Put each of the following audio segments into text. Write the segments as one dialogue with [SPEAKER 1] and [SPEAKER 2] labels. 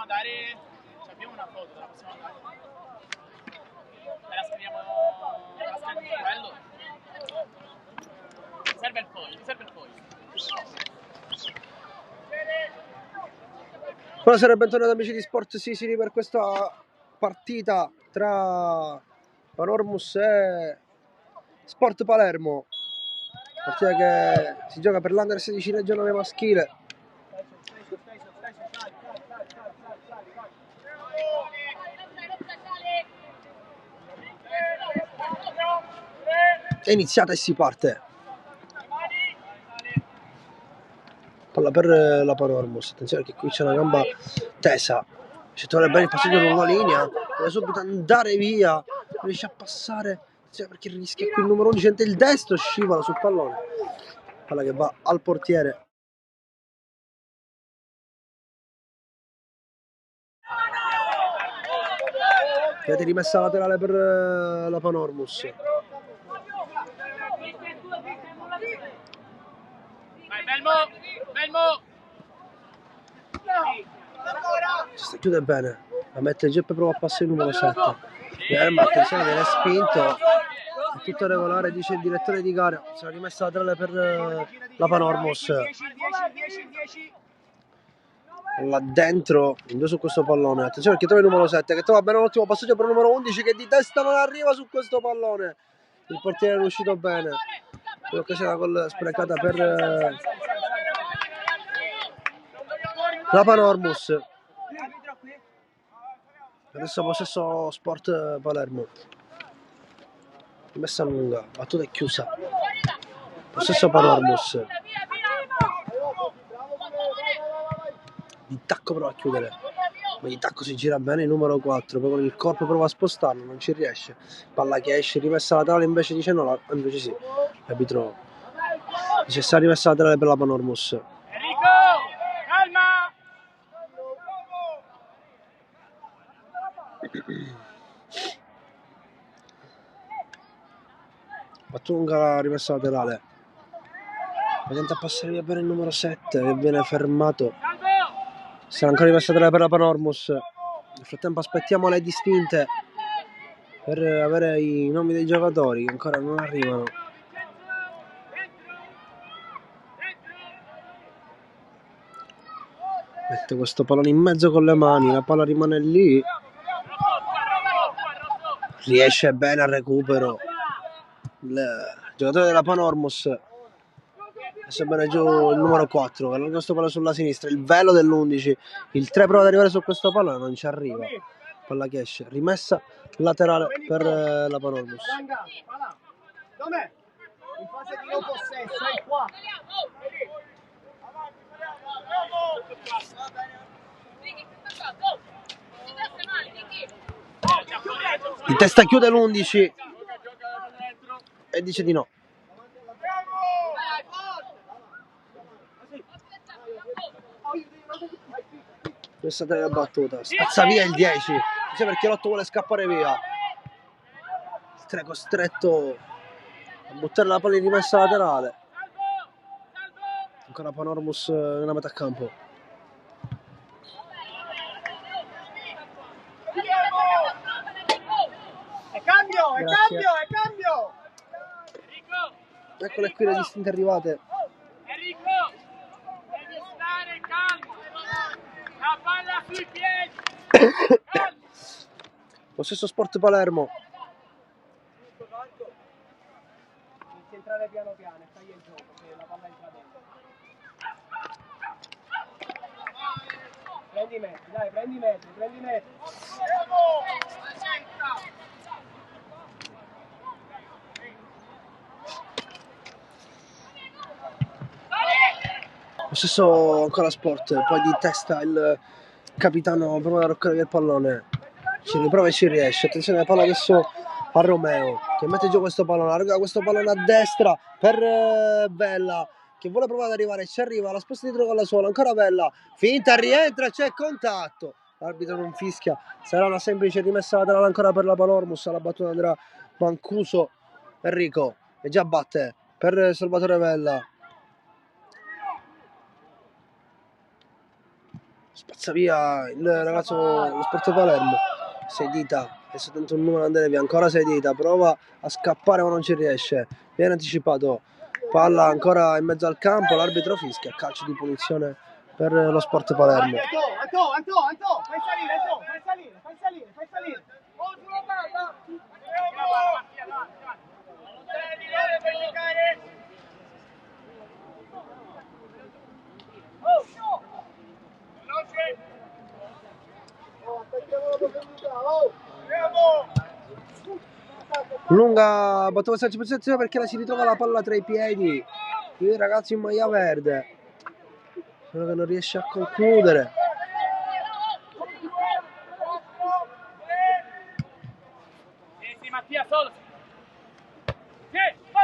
[SPEAKER 1] dare... Abbiamo una foto, te la possiamo dare. La scriviamo in quello. Serve il foglio, serve il foglio.
[SPEAKER 2] Buonasera e bentornati amici di Sport Sicily per questa partita tra Panormus e Sport Palermo. Partita che si gioca per l'Under 16 regionale maschile. È iniziata e si parte. Palla per la Panormus. Attenzione che qui c'è una gamba tesa. Si trova bene il passaggio lungo la linea. Deve subito andare via. Non riesce a passare. Perché rischia qui il numero 11. Sente il destro, scivola sul pallone. Palla che va al portiere. Vedete rimessa laterale per la Panormus.
[SPEAKER 1] Vai, Belmo!
[SPEAKER 2] Si chiude bene. La mette Geppe, prova a passare il numero 7. Ma attenzione, viene spinto. È tutto regolare, dice il direttore di gara. Sarà rimessa laterale per la Panormus. Là dentro, in due su questo pallone. Attenzione perché trova il numero 7 che trova bene un ottimo passaggio per il numero 11 che di testa non arriva su questo pallone. Il portiere è uscito bene. L'occasione gol sprecata per la Panormus. Adesso possesso Sport Palermo. Messa lunga, battuta è chiusa. Possesso Panormus. Di tacco prova a chiudere. Ma di tacco si gira bene il numero 4. Poi con il corpo prova a spostarlo, non ci riesce. Palla che esce, rimessa laterale, invece dice no, invece sì. L'arbitro dice sta rimessa laterale per la Panormus.
[SPEAKER 1] Enrico, calma!
[SPEAKER 2] Battuta lunga la rimessa laterale. Poi tenta a passare via bene il numero 7 che viene fermato. Sarà ancora rimessa laterale per la Panormus. Nel frattempo aspettiamo le distinte per avere i nomi dei giocatori che ancora non arrivano. Mette questo pallone in mezzo con le mani, la palla rimane lì. Riesce bene al recupero il giocatore della Panormus. Adesso bene giù il numero 4 che allarga questo pallone sulla sinistra, il velo dell'11. Il 3 prova ad arrivare su questo pallone, non ci arriva. Palla che esce, rimessa laterale per la Panormus.
[SPEAKER 3] Dov'è? In fase di non possesso, è qua.
[SPEAKER 2] Di testa chiude l'11 e dice di no. Questa è la battuta, spazza via il 10, perché l'8 vuole scappare via. Il 3 costretto a buttare la palla in rimessa laterale. Ancora Panormus nella metà campo.
[SPEAKER 3] È cambio!
[SPEAKER 2] Eccole qui le distinte arrivate.
[SPEAKER 1] Enrico, devi stare calmo. La palla sui piedi.
[SPEAKER 2] Possesso Sport Palermo.
[SPEAKER 3] Inizia a entrare piano piano e taglia il gioco se la palla entra dentro. Prendi metri, prendi metri.
[SPEAKER 2] Possesso ancora Sport, poi di testa il capitano prova a roccare via il pallone. Ci riprova e ci riesce. Attenzione, la palla adesso a Romeo che mette giù questo pallone, arriva questo pallone a destra per Bella che vuole provare ad arrivare, ci arriva, la sposta dietro con la sola, ancora Bella, finta, rientra, c'è contatto. L'arbitro non fischia, sarà una semplice rimessa laterale ancora per la Panormus. Alla battuta andrà Mancuso. Enrico e già batte per Salvatore Bella. spazza via il ragazzo lo Sport Palermo. 6 dita, adesso tenta un numero andare via, ancora 6 dita, prova a scappare ma non ci riesce, viene anticipato, palla ancora in mezzo al campo, l'arbitro fischia, calcio di punizione per lo Sport Palermo.
[SPEAKER 3] Anto, fai salire.
[SPEAKER 2] Lunga battuta di posizione perché la si ritrova la palla tra i piedi il ragazzo in maglia verde, solo che non riesce a concludere.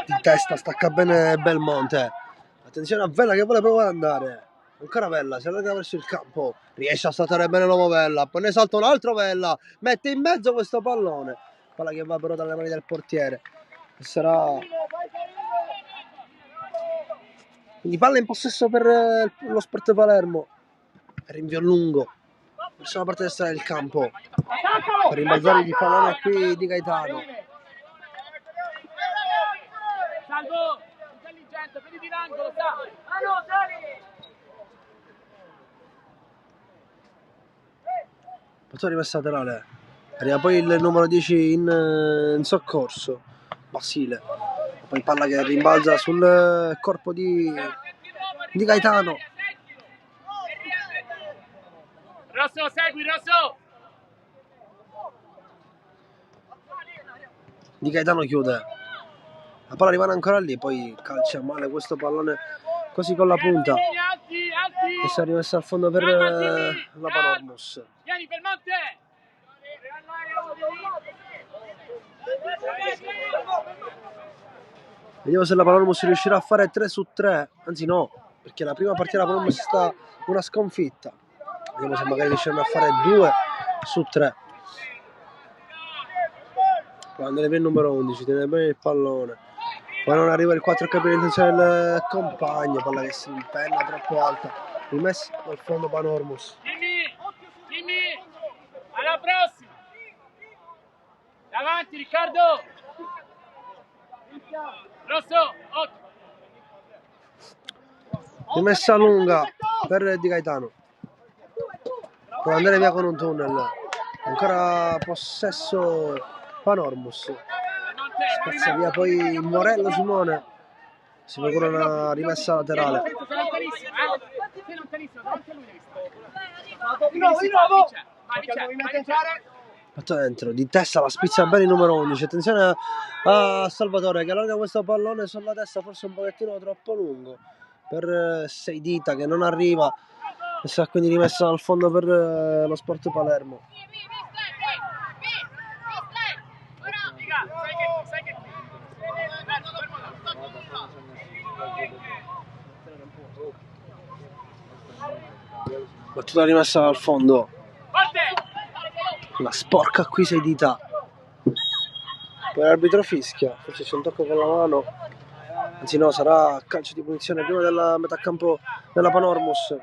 [SPEAKER 2] Di testa stacca bene Belmonte, attenzione a Vella che vuole provare ad andare, ancora Vella, si allarga verso il campo, riesce a saltare bene l'uomo Vella, poi ne salta un altro Vella, mette in mezzo questo pallone, palla che va però dalle mani del portiere e sarà quindi palla in possesso per lo Sport Palermo, rinvio lungo verso la parte destra del campo per rimbalzare il pallone qui di Gaetano.
[SPEAKER 1] Salvo, intelligente, vedi di l'angolo, sali.
[SPEAKER 2] Poi rimessa laterale, arriva poi il numero 10 in soccorso, Basile, poi palla che rimbalza sul corpo di Gaetano.
[SPEAKER 1] Rosso, segui, Rosso.
[SPEAKER 2] Di Gaetano chiude, la palla rimane ancora lì, poi calcia male questo pallone quasi con la punta e si è rimessa al fondo per la Panormus.
[SPEAKER 1] Vieni Belmonte.
[SPEAKER 2] Vediamo se la Panormus riuscirà a fare 3 su 3, anzi no, perché la prima partita la Panormus sta una sconfitta. Vediamo se magari riusciranno a fare 2 su 3. Può andare bene il numero 11, tiene bene il pallone. Poi non arriva il 4 capire l'intenzione del compagno, palla che si impenna troppo alta. Rimessa dal fondo Panormus.
[SPEAKER 1] Dimmi, alla prossima. Davanti Riccardo. Rosso, 8.
[SPEAKER 2] Rimessa lunga per Di Gaetano. Può andare via con un tunnel. Ancora possesso Panormus. Spazza via poi Morello Simone. Si procura una rimessa laterale.
[SPEAKER 3] Di nuovo.
[SPEAKER 2] Fatto dentro, di testa la spizza bene il numero 11. Attenzione a Salvatore che allarga questo pallone sulla testa, forse un pochettino troppo lungo per 6 dita che non arriva e sarà quindi rimessa al fondo per lo Sport Palermo. Battuta rimessa al fondo, la sporca qui 6 dita, poi l'arbitro fischia, forse c'è un tocco con la mano, anzi no, sarà calcio di punizione prima della metà campo della Panormus.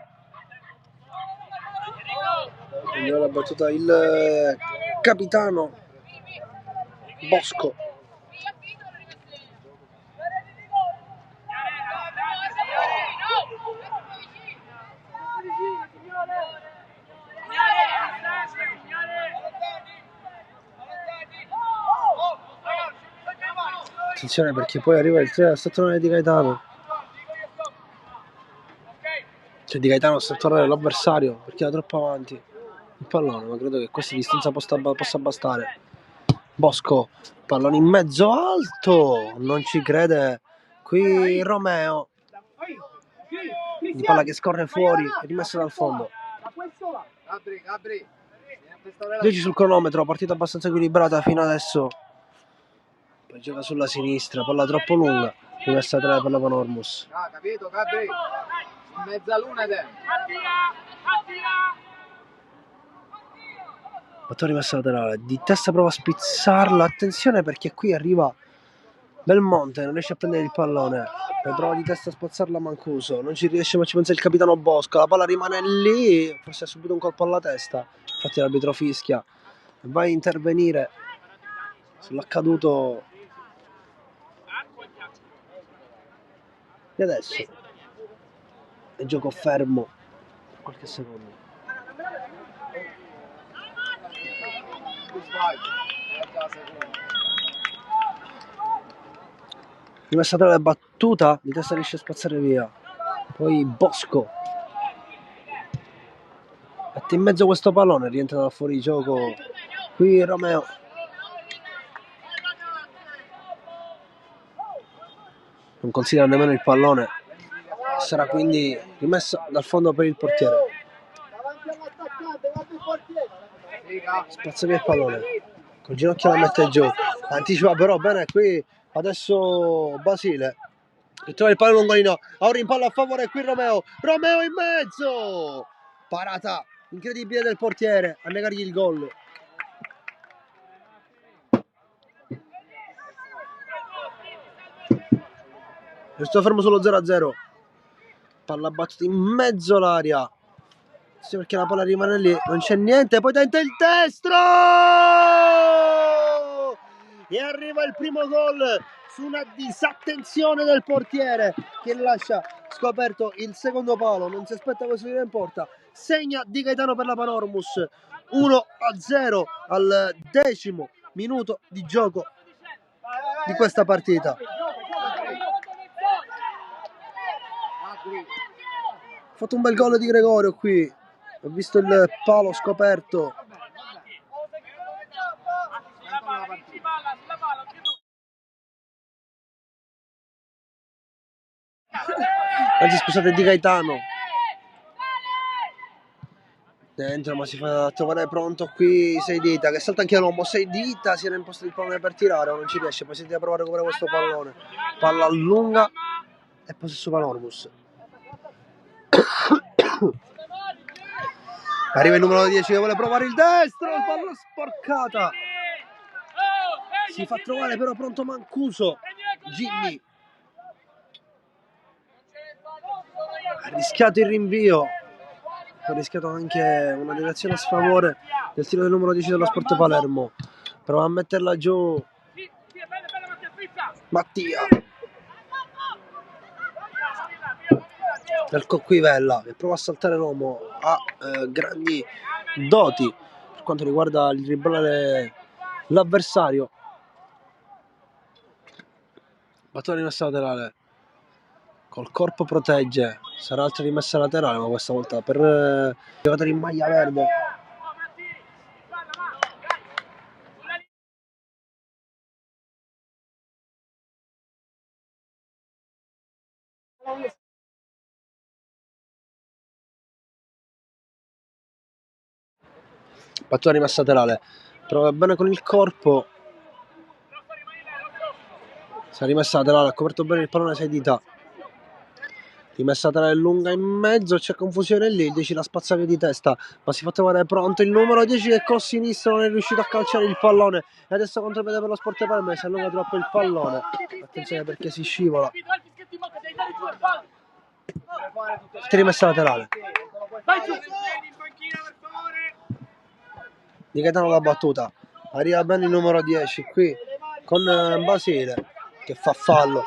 [SPEAKER 2] Quindi ora ha battuta il capitano Bosco. Attenzione perché poi arriva il 3 a strattonare di Gaetano. Cioè di Gaetano a strattonare l'avversario perché era troppo avanti il pallone, ma credo che questa distanza possa bastare. Bosco, pallone in mezzo alto, non ci crede qui Romeo. Di palla che scorre fuori, rimessa dal fondo. 10 sul cronometro, partita abbastanza equilibrata fino adesso. Poi gioca sulla sinistra, palla troppo lunga, rimessa 3 per la Panormus.
[SPEAKER 3] Capito, Gabri? In mezzaluna te.
[SPEAKER 2] Battuta rimessa laterale, di testa prova a spizzarla, attenzione perché qui arriva Belmonte, non riesce a prendere il pallone. poi prova di testa a spazzarla Mancuso, non ci riesce, ma ci pensa il capitano Bosco, la palla rimane lì, forse ha subito un colpo alla testa, infatti l'arbitro fischia, va a intervenire sull'accaduto di adesso, è gioco fermo per qualche secondo. Rimessa tra la battuta, di testa riesce a spazzare via, poi Bosco mette in mezzo questo pallone, rientra da fuori gioco qui Romeo, non considera nemmeno il pallone, sarà quindi rimessa dal fondo per il portiere, spazza via il pallone, col ginocchio la mette giù, anticipa però bene qui adesso Basile che trova il pallone lungolino, ha un rimpallo a favore qui Romeo in mezzo, parata incredibile del portiere a negargli il gol. Resto fermo solo 0-0, palla battuta in mezzo l'aria, sì, perché la palla rimane lì, non c'è niente, poi tenta il destro e arriva il primo gol su una disattenzione del portiere che lascia scoperto il secondo palo, non si aspetta questo tiro in porta, segna Di Gaetano per la Panormus, 1-0 al 10° minuto di gioco di questa partita. Ha fatto un bel gol di Gregorio qui, ho visto il palo scoperto. Anzi, scusate, Di Gaetano dentro, ma si fa trovare pronto qui Seidita che salta anche l'uomo. Seidita si era imposto il pallone per tirare, non ci riesce, poi si deve provare a recuperare questo pallone, palla lunga e possesso Panormus. Arriva il numero 10 che vuole provare il destro, palla sporcata, si fa trovare però pronto Mancuso, Jimmy ha rischiato il rinvio, ha rischiato anche una deviazione a sfavore del tiro del numero 10 dello Sport Palermo, prova a metterla giù Mattia del Cocquivella che prova a saltare l'uomo, ha grandi doti per quanto riguarda il dribblare l'avversario. Battuta rimessa laterale, col corpo protegge, sarà altra rimessa laterale ma questa volta per giocatori in maglia verde. Battuta rimessa laterale, prova bene con il corpo, si è rimessa laterale, ha coperto bene il pallone Seidita, rimessa laterale lunga in mezzo, c'è confusione lì, il 10 la spazza via di testa, ma si fa trovare pronto il numero 10 che col sinistro non è riuscito a calciare il pallone e adesso contropiede per lo Sport Palermo, si allunga troppo il pallone, attenzione perché si scivola. Rimessa laterale, Di Gaetano la battuta, arriva bene il numero 10 qui con Basile che fa fallo.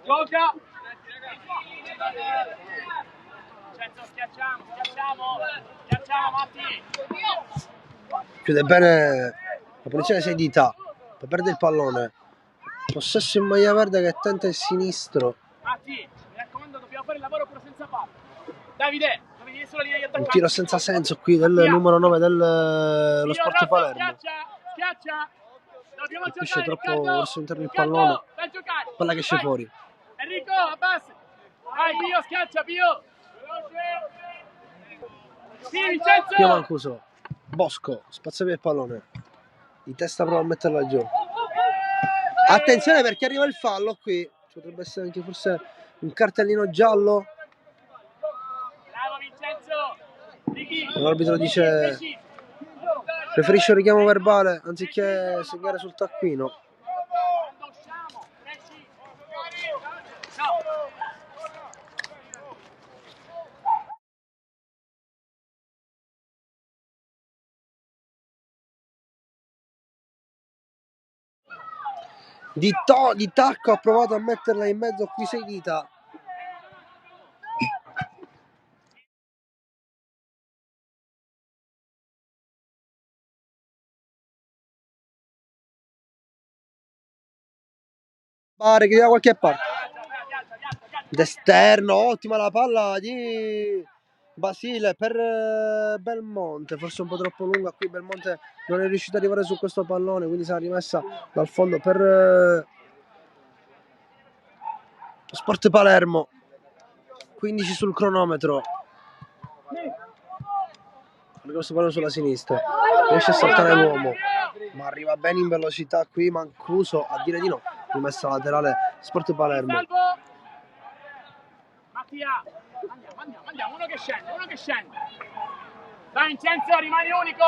[SPEAKER 1] Gioca! Schiacciamo Matti!
[SPEAKER 2] Chiude bene la punizione Seidita, poi perde il pallone, possesso in maglia verde che tenta il sinistro.
[SPEAKER 1] Matti, mi raccomando, dobbiamo fare il lavoro però senza palla. Davide, devi sulla linea di attacco.
[SPEAKER 2] Un tiro senza senso qui del numero 9 dello Sport Palermo.
[SPEAKER 1] Schiaccia!
[SPEAKER 2] Colpisce troppo verso l'interno il pallone, palla che esce fuori.
[SPEAKER 1] Enrico, abbassa! Vai Pio, schiaccia Pio! Sì, Vincenzo!
[SPEAKER 2] Pio Mancuso, Bosco, spazza via il pallone, di testa prova a metterla giù. Attenzione perché arriva il fallo qui, ci potrebbe essere anche forse un cartellino giallo.
[SPEAKER 1] Bravo Vincenzo!
[SPEAKER 2] L'arbitro dice preferisce il richiamo verbale anziché segnare sul taccuino. Di tacco ha provato a metterla in mezzo qui 6 dita. Pare che da qualche parte. D'esterno, ottima la palla di Basile per Belmonte, forse un po' troppo lunga qui. Belmonte non è riuscito ad arrivare su questo pallone, quindi sarà rimessa dal fondo per Sport Palermo. 15 sul cronometro. Questo pallone sulla sinistra, riesce a saltare l'uomo, ma arriva bene in velocità qui Mancuso a dire di no. Rimessa laterale Sport Palermo.
[SPEAKER 1] Mattia, andiamo, uno che scende. Dai Vincenzo, rimani unico.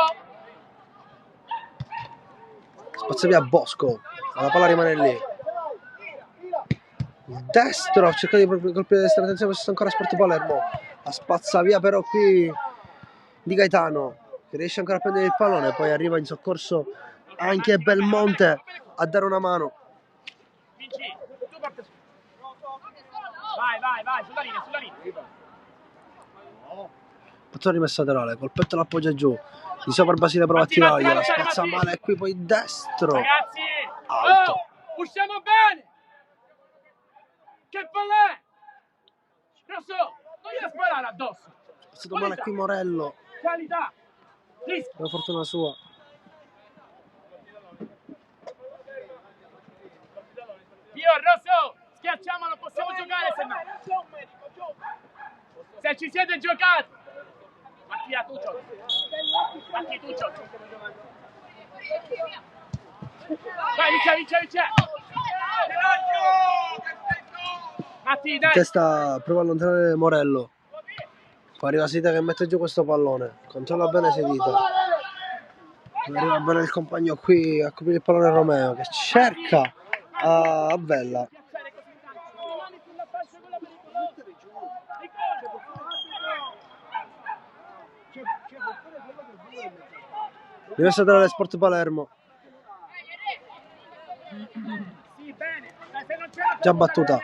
[SPEAKER 2] Spazza via Bosco, la palla rimane lì. Il destro ha cercato di colpire destra, attenzione, questo è ancora Sport Palermo. La spazza via però qui di Gaetano, che riesce ancora a prendere il pallone, poi arriva in soccorso anche Belmonte a dare una mano.
[SPEAKER 1] Vinci, tu parte su. Vai, sulla linea.
[SPEAKER 2] Fatto rimessa laterale, col petto l'appoggia giù. Di sopra Basile prova a tirargli, la spazza male e qui poi destro.
[SPEAKER 1] Ragazzi,
[SPEAKER 2] alto.
[SPEAKER 1] Usciamo bene. Che palla è? Rosso, non gliela sparare addosso.
[SPEAKER 2] Spazzato male qui Morello.
[SPEAKER 1] Qualità.
[SPEAKER 2] Per fortuna sua.
[SPEAKER 1] Io, Rosso, schiacciamo, non possiamo giocare se no. Se ci siete giocati. Mattia, tu giochi. Vai, vince. Matti, dai.
[SPEAKER 2] Testa prova a allontanare Morello. Poi arriva Sedita che mette giù questo pallone. Controlla bene Sedita. Arriva bene il compagno qui a coprire il pallone Romeo che cerca a Vella. Rimessa tra le Sport Palermo. Già battuta.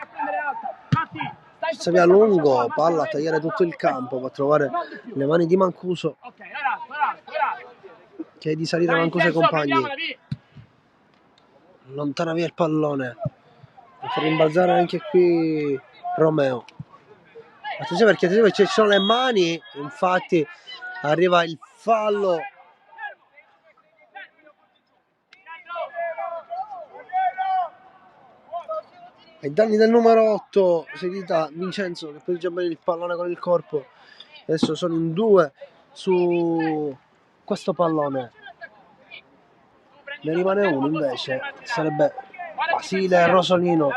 [SPEAKER 2] Si via lungo, palla a tagliare tutto il campo per trovare le mani di Mancuso, che è di salire Mancuso ai compagni. Allontana via il pallone per far rimbalzare anche qui Romeo. Attenzione perché ci sono le mani, infatti arriva il fallo. Ai danni del numero 8 Sedita Vincenzo che poggia bene il pallone con il corpo. Adesso sono in 2 su questo pallone. Ne rimane uno invece, sarebbe Basile e Rosolino.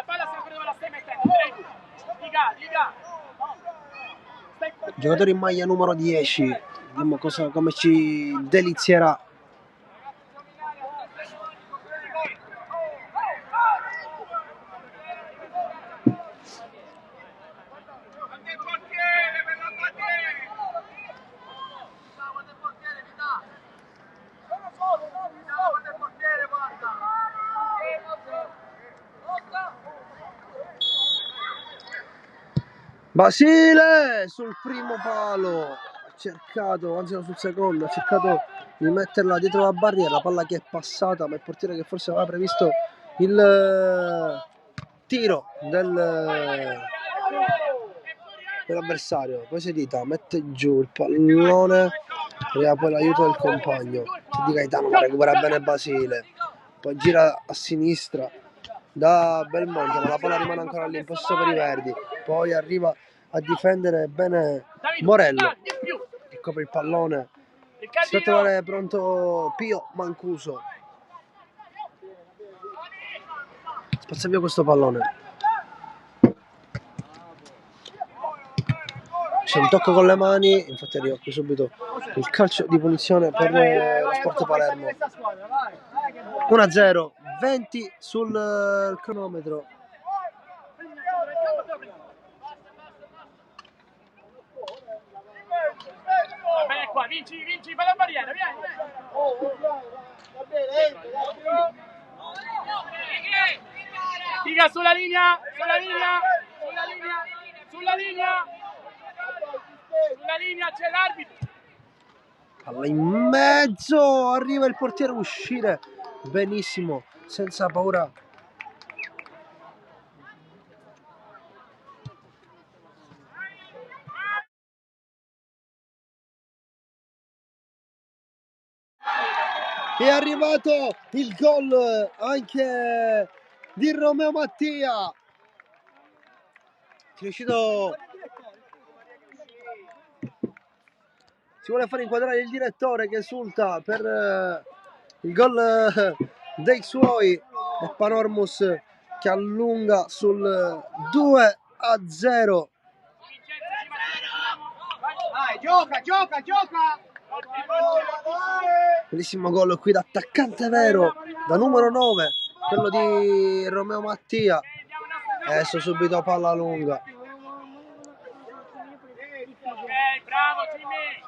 [SPEAKER 2] Giocatore in maglia numero 10. Vediamo come ci delizierà. Basile sul primo palo, ha cercato, anzi no, sul secondo, ha cercato di metterla dietro la barriera, la palla che è passata, ma il portiere che forse aveva previsto il tiro dell'avversario. Poi Sedita mette giù il pallone, arriva poi l'aiuto del compagno, di Gaetano, ma recupera bene Basile, poi gira a sinistra da Belmonte, ma la palla rimane ancora lì in possesso per i verdi. Poi arriva a difendere bene Morello che copre il pallone. Si fa trovare pronto Pio Mancuso. Spazza via questo pallone. c'è un tocco con le mani, infatti arriva qui subito il calcio di punizione per lo Sport Palermo. 1-0, 20 sul cronometro.
[SPEAKER 1] Va bene qua, vinci, fai la barriera, vieni. Dica sulla linea c'è l'arbitro.
[SPEAKER 2] Palla in mezzo, arriva il portiere a uscire benissimo, senza paura. È arrivato il gol anche di Romeo Mattia. È riuscito. Si vuole fare inquadrare il direttore che esulta per il gol dei suoi e Panormus che allunga sul 2-0.
[SPEAKER 3] Vai, gioca!
[SPEAKER 2] Bellissimo gol qui da attaccante vero, da numero 9, quello di Romeo Mattia. Adesso subito palla lunga.
[SPEAKER 1] Ok, bravo Jimmy.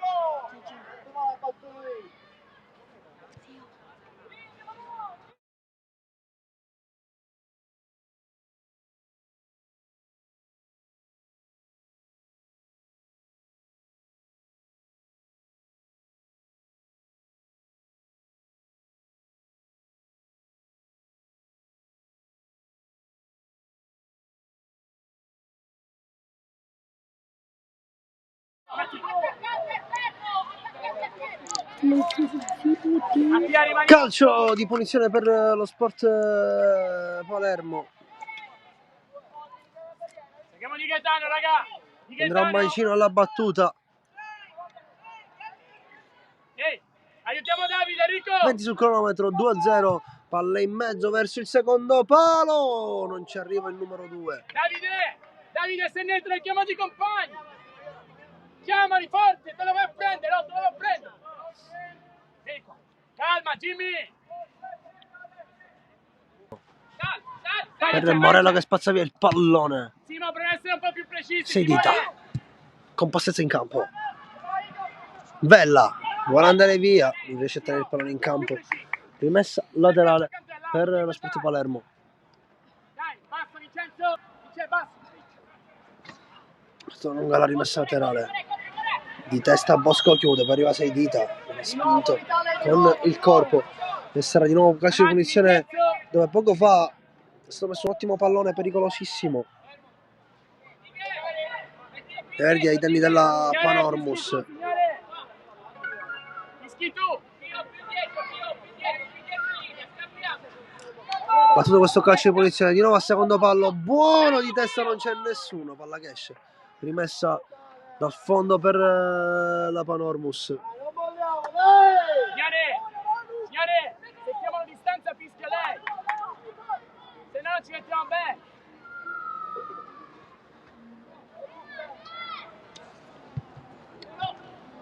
[SPEAKER 2] Calcio di punizione per lo Sport Palermo.
[SPEAKER 1] Seguiamo Di Gaetano, raga.
[SPEAKER 2] Andrà un mancino alla battuta.
[SPEAKER 1] Ehi, aiutiamo Davide, Enrico.
[SPEAKER 2] 20 sul cronometro, 2-0. Palla in mezzo verso il secondo palo. Non ci arriva il numero 2.
[SPEAKER 1] Davide, se ne entra, chiamati i compagni. Chiamali forte, te lo vai a prendere, te lo vai a prendere. Vieni qua. Calma, Jimmy.
[SPEAKER 2] Per Morello che spazza via il pallone.
[SPEAKER 1] Sì, ma per essere un po' più precisi.
[SPEAKER 2] 6 dita. Compostezza in campo. Bella. Vuole andare via. Non riesce a tenere il pallone in campo. Rimessa laterale per lo Sport Palermo.
[SPEAKER 1] Dai, basta Vincenzo. Basta.
[SPEAKER 2] Questa lunga la rimessa laterale. Di testa Bosco chiude, poi arriva 6 dita. Spinto con il corpo. E sarà di nuovo calcio di punizione dove poco fa è stato messo un ottimo pallone pericolosissimo. Verdi ai danni della Panormus. Battuto questo calcio di punizione, di nuovo a secondo pallo, buono di testa, non c'è nessuno, palla che esce, rimessa dal fondo per la Panormus.
[SPEAKER 1] Signore, se chiamano distanza fischia lei, se no non ci mettiamo bene.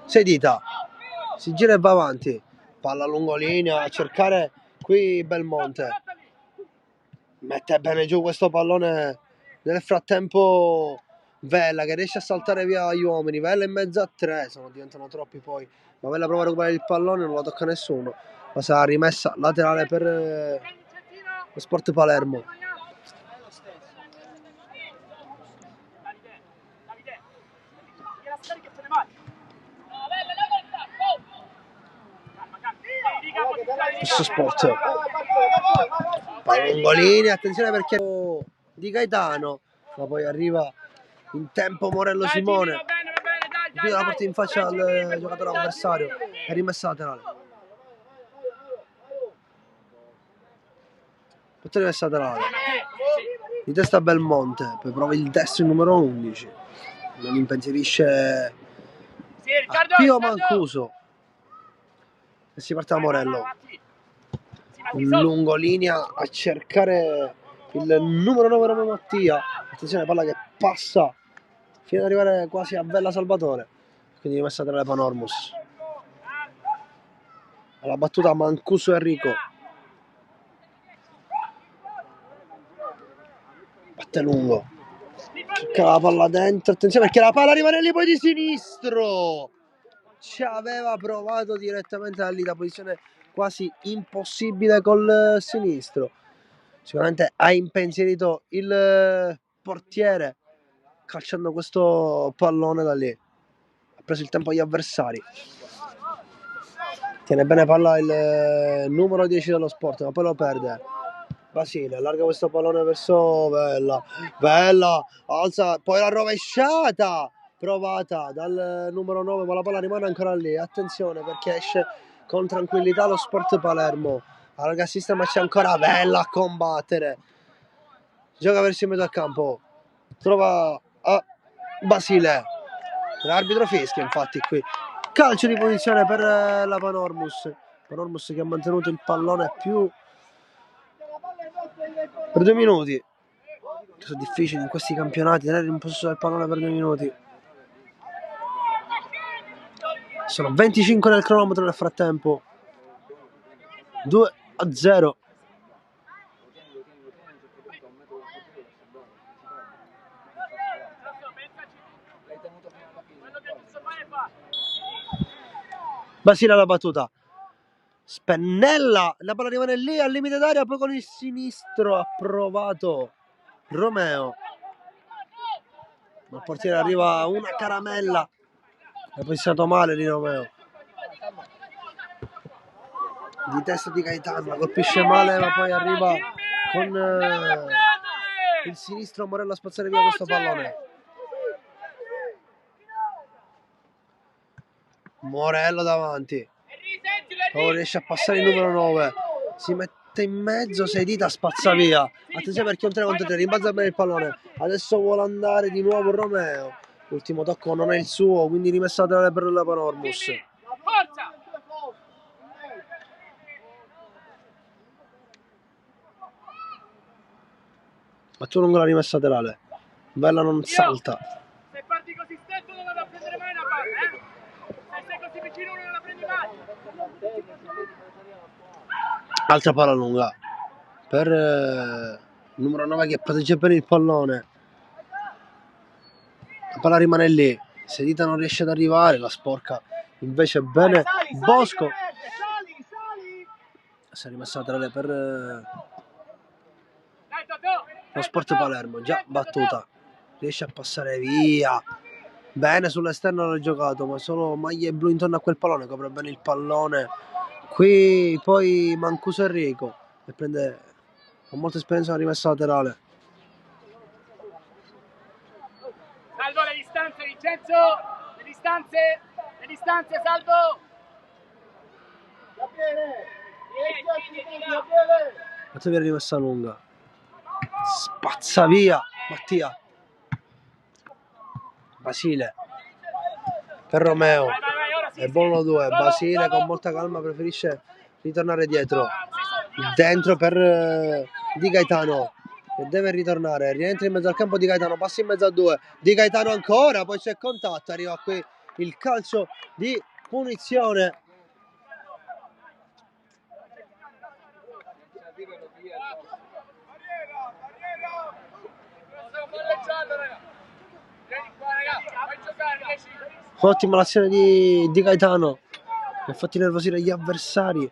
[SPEAKER 2] Sei dita, si gira e va avanti, palla lungolinea a cercare qui Belmonte. Mette bene giù questo pallone, nel frattempo Vella che riesce a saltare via gli uomini, Vella in mezzo a 3, diventano troppi poi, ma Vella prova a recuperare il pallone, non la tocca nessuno, ma sarà rimessa laterale per lo Sport Palermo. Questo Sport Pallongolini, attenzione perché Di Gaetano, ma poi arriva in tempo Morello Simone, chiude la porta in faccia al giocatore avversario e rimessa laterale. Porta rimessa laterale di testa a poi prova il destro il numero 11, non impensierisce Pio Mancuso e si parte da Morello. Un lungolinea a cercare il numero 9 Romeo Mattia. Attenzione, palla che passa fino ad arrivare quasi a Vella Salvatore, quindi rimessa tra le Panormus. Alla battuta Mancuso Enrico, batte lungo, cerca la palla dentro, attenzione perché la palla rimane lì poi di sinistro, ci aveva provato direttamente da lì, da posizione quasi impossibile col sinistro, sicuramente ha impensierito il portiere calciando questo pallone da lì, ha preso il tempo agli avversari. Tiene bene palla il numero 10 dello Sport, ma poi lo perde. Basile allarga questo pallone verso Vella, Vella alza, poi la rovesciata provata dal numero 9, ma la palla rimane ancora lì. Attenzione perché esce con tranquillità lo Sport Palermo, allarga il sistema, c'è ancora Vella a combattere, gioca verso il mezzo campo, trova a Basile, l'arbitro fischia infatti qui. Calcio di punizione per la Panormus che ha mantenuto il pallone più per 2 minuti. Sono difficili in questi campionati tenere in possesso del pallone per 2 minuti. Sono 25 nel cronometro nel frattempo. 2-0. Basile alla battuta, Spennella, la palla rimane lì al limite d'area, poi con il sinistro ha provato Romeo, ma il portiere arriva una caramella, è posizionato male di Romeo, di testa di Gaetano, la colpisce male ma poi arriva con il sinistro Morello a spazzare via questo pallone. Morello davanti, poi riesce a passare il numero 9, si mette in mezzo, Sedita spazza via, attenzione perché un 3 contro 3, rimbalza bene il pallone, adesso vuole andare di nuovo Romeo, l'ultimo tocco non è il suo, quindi rimessa laterale per la Panormus. Ma tu lungo la rimessa laterale, Bella non salta.
[SPEAKER 1] Se parti così stretto non la prendere mai una palla, se sei così vicino non la prendi mai.
[SPEAKER 2] Altra palla lunga per il numero 9 che protegge bene il pallone, la palla rimane lì, Sedita non riesce ad arrivare, la sporca invece bene Bosco, si è rimessa laterale per lo Sport Palermo, già battuta, riesce a passare via, bene sull'esterno l'ha giocato, ma solo maglie blu intorno a quel pallone, copre bene il pallone. Qui poi Mancuso Enrico e prende con molta esperienza una rimessa laterale.
[SPEAKER 1] Salvo le distanze, Vincenzo, le distanze, Salvo.
[SPEAKER 2] Faccio via rimessa lunga, spazza via Mattia, Basile per Romeo, è buono 2, Basile con molta calma preferisce ritornare dietro, dentro per Di Gaetano che deve ritornare, rientra in mezzo al campo Di Gaetano, passa in mezzo a 2, Di Gaetano ancora, poi c'è contatto, arriva qui il calcio di punizione. Ottima l'azione di Gaetano che ha fatto nervosire gli avversari.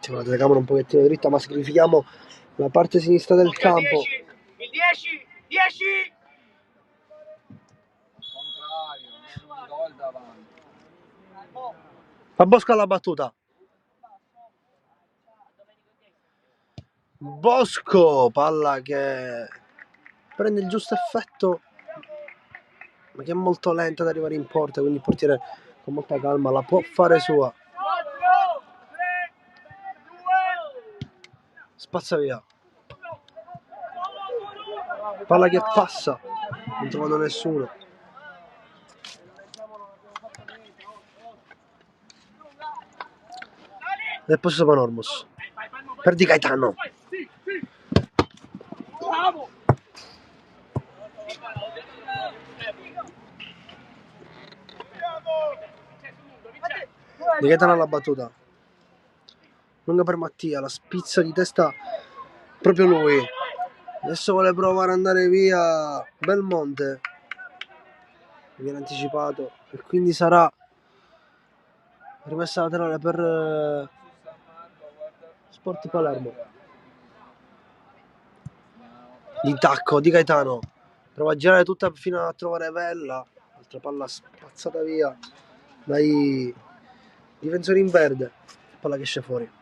[SPEAKER 2] C'è una telecamera un pochettino dritta, ma sacrifichiamo la parte sinistra del campo.
[SPEAKER 1] Il 10.
[SPEAKER 2] Fa Bosco alla battuta. Bosco, palla che prende il giusto effetto, ma che è molto lenta ad arrivare in porta, quindi il portiere con molta calma la può fare sua. spazza via. Palla che passa, non trovano nessuno. Nel possesso Panormos per Di Gaetano.
[SPEAKER 1] Bravo!
[SPEAKER 2] Di Gaetano alla battuta, lunga per Mattia, la spizza di testa proprio lui. Adesso vuole provare ad andare via Belmonte, viene anticipato e quindi sarà rimessa laterale per Sport Palermo. L'intacco di Gaetano, prova a girare tutta fino a trovare Vella, altra palla spazzata via dai difensori in verde, palla che esce fuori.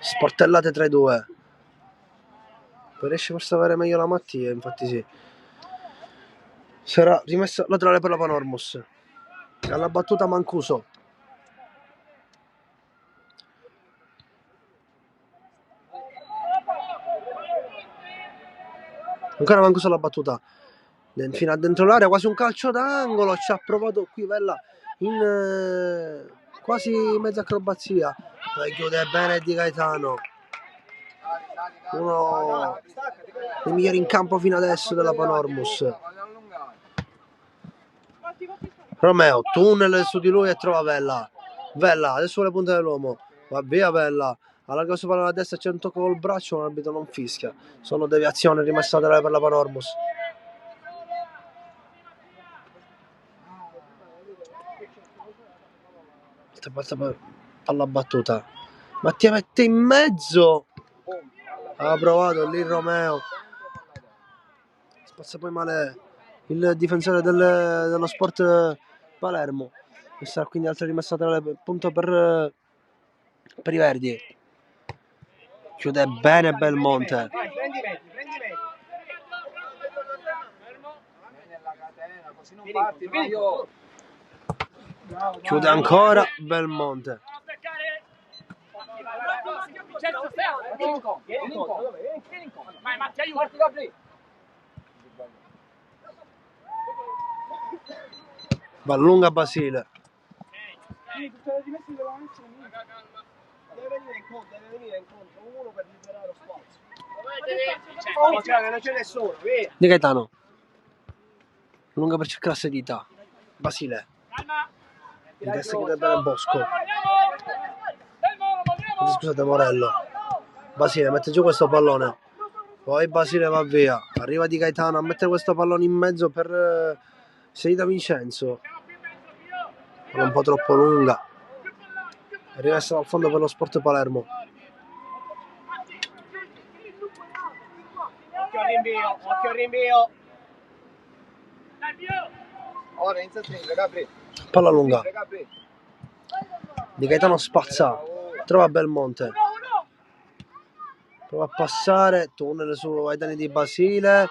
[SPEAKER 2] Sportellate 3-2. Poi riesce forse ad avere meglio la Mattia, infatti sì. Sarà rimessa laterale per la Panormos. Alla battuta Mancuso. Ancora Mancuso alla battuta. Fino a dentro l'area, quasi un calcio d'angolo. Ci ha provato qui Vella in quasi mezza acrobazia. Poi chiude bene Di Gaetano. Uno dei migliori in campo fino adesso della Panormus. Romeo, tunnel su di lui e trova Vella. Vella, adesso vuole puntare l'uomo. Va via Vella. Allarga questo pallone a destra, c'è un tocco col braccio, ma l'arbitro non fischia. Sono deviazioni rimessa laterale per la Panormus. Alla battuta. Mattia mette in mezzo. Ha provato lì Romeo. Spazza poi male il difensore dello Sport Palermo. E sarà quindi altra rimessa laterale punto per i Verdi. Chiude bene Belmonte. Chiude ancora Belmonte. Va lunga Basile.
[SPEAKER 3] Deve venire incontro uno per liberare lo spazio. Cioè, non c'è nessuno, via.
[SPEAKER 2] Di Gaetano. Lunga per cercare la sedita. Basile. Il testa chiude bene Bosco. Scusate Morello. Basile mette giù questo pallone. Poi Basile va via. Arriva Di Gaetano a mettere questo pallone in mezzo per Sedita Vincenzo. È un po' troppo lunga. Rimessa dal fondo per lo Sport Palermo.
[SPEAKER 3] Occhio al rinvio. Ora inizia a stringere, Gabri.
[SPEAKER 2] Palla lunga. Di Gaetano spazza. Trova Belmonte. Prova a passare. Tunnel su ai danni di Basile.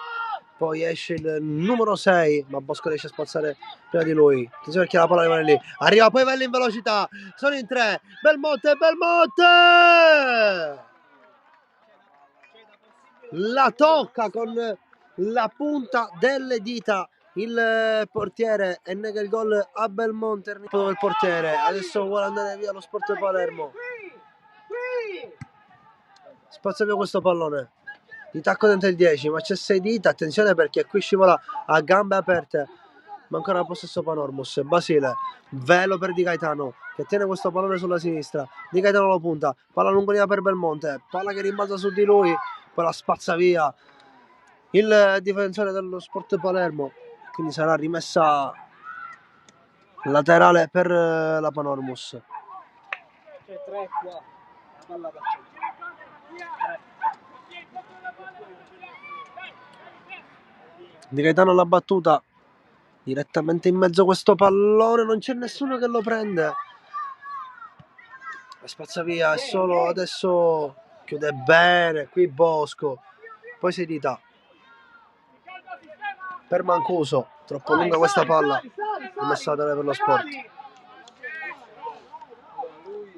[SPEAKER 2] Poi esce il numero 6. Ma Bosco riesce a spazzare prima di lui. Attenzione perché la palla rimane lì. Arriva poi Vella in velocità. Sono in 3. Belmonte. La tocca con la punta delle dita il portiere e nega il gol a Belmonte. Il portiere adesso vuole andare via lo Sport Palermo. Spazza via questo pallone di tacco dentro il 10, ma c'è 6 dita. Attenzione perché qui scivola a gambe aperte. Ma ancora possesso Panormus. Basile, velo per Di Gaetano che tiene questo pallone sulla sinistra. Di Gaetano lo punta, palla lungolina per Belmonte, palla che rimbalza su di lui, poi la spazza via il difensore dello Sport Palermo. Quindi sarà rimessa laterale per la Panormus.
[SPEAKER 3] C'è 3 qua. Palla per
[SPEAKER 2] Di Gaetano alla battuta, direttamente in mezzo questo pallone, non c'è nessuno che lo prende. La spazza via, è solo adesso chiude bene qui Bosco, poi Sedita. per Mancuso, troppo lunga questa palla, rimessa laterale per lo Sport.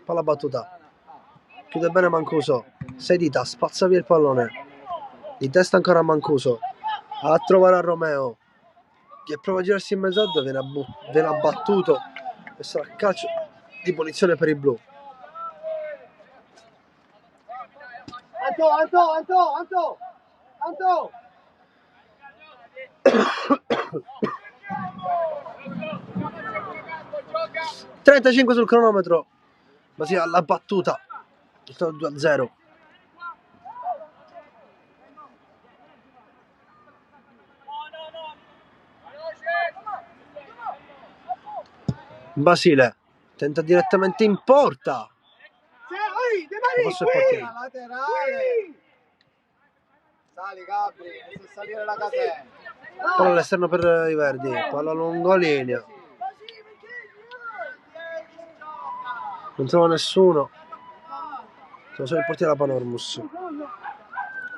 [SPEAKER 2] Palla battuta, chiude bene Mancuso, 6 dita, spazza via il pallone, di testa ancora a Mancuso, a trovare a Romeo, che prova a girarsi in mezzo, viene abbattuto e sarà calcio di punizione per i blu.
[SPEAKER 3] Anto!
[SPEAKER 2] 35 sul cronometro, ma sia la battuta, è stato 2-0. Basile tenta direttamente in porta.
[SPEAKER 3] Laterale! Sali Gabri, devi salire la catena.
[SPEAKER 2] Palla all'esterno per i verdi, palla lungolinea. Non trova nessuno. Sono solo il portiere della Panormus.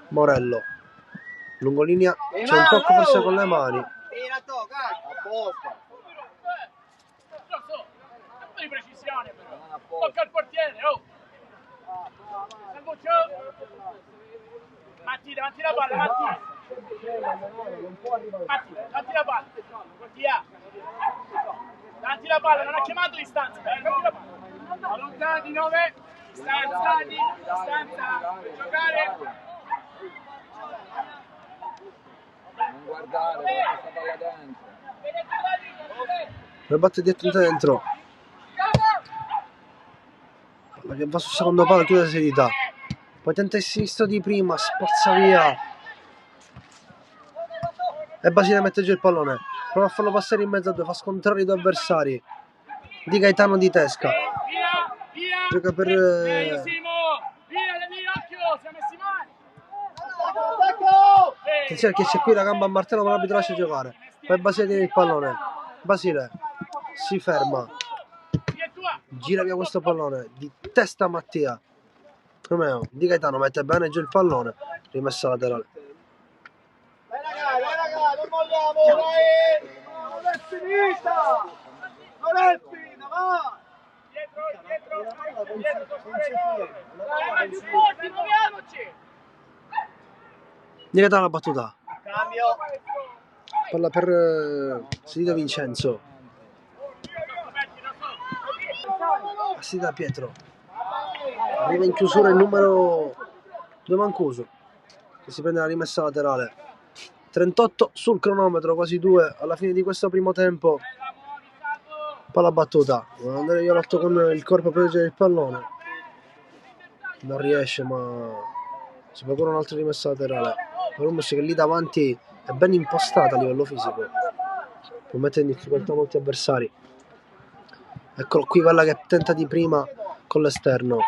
[SPEAKER 2] Morello. Lungolinea, c'è un tocco forse con le mani.
[SPEAKER 3] A posto.
[SPEAKER 1] Un po' di precisione però. Tocca al portiere, oh. Salvuccio. Matti, davanti la palla, Matti. Matti, davanti la palla. Via. Davanti la palla, non ha chiamato distanza. Davanti la palla. Allontani, 9. Distanza. Giocare.
[SPEAKER 3] Non guardare, questa palla dentro.
[SPEAKER 2] La batte dietro dentro. Palla che va sul secondo palo, chiude la serità. Poi tenta il sinistro di prima, spazza via. E Basile mette giù il pallone. Prova a farlo passare in mezzo a due, fa scontrare i due avversari. Di Gaetano di Tesca.
[SPEAKER 1] Via.
[SPEAKER 2] Gioca per...
[SPEAKER 1] Via, occhio, si è messi male.
[SPEAKER 2] Attenzione che c'è qui la gamba a martello, ma l'arbitro lascia giocare. Poi Basile tiene il pallone. Basile si ferma. Gira via questo pallone. Di testa Mattia. Romeo, Di Gaetano mette bene giù il pallone. Rimessa laterale.
[SPEAKER 3] Vai raga, non molliamo, vai! Non è finita! Non è finita, va!
[SPEAKER 1] Più forti, muoviamoci!
[SPEAKER 2] Di Gaetano la battuta.
[SPEAKER 3] Cambio!
[SPEAKER 2] Palla per Sidida Vincenzo. Assida Pietro. Arriva in chiusura il numero 2 Mancuso, che si prende la rimessa laterale. 38 sul cronometro, quasi 2 alla fine di questo primo tempo. Palla battuta, vuole andare via l'otto con il corpo per proteggere il pallone. Non riesce, ma si procura un'altra rimessa laterale. Panormus che lì davanti è ben impostata a livello fisico, può mettere in difficoltà molti avversari. Eccolo qui, quella che tenta di prima con l'esterno,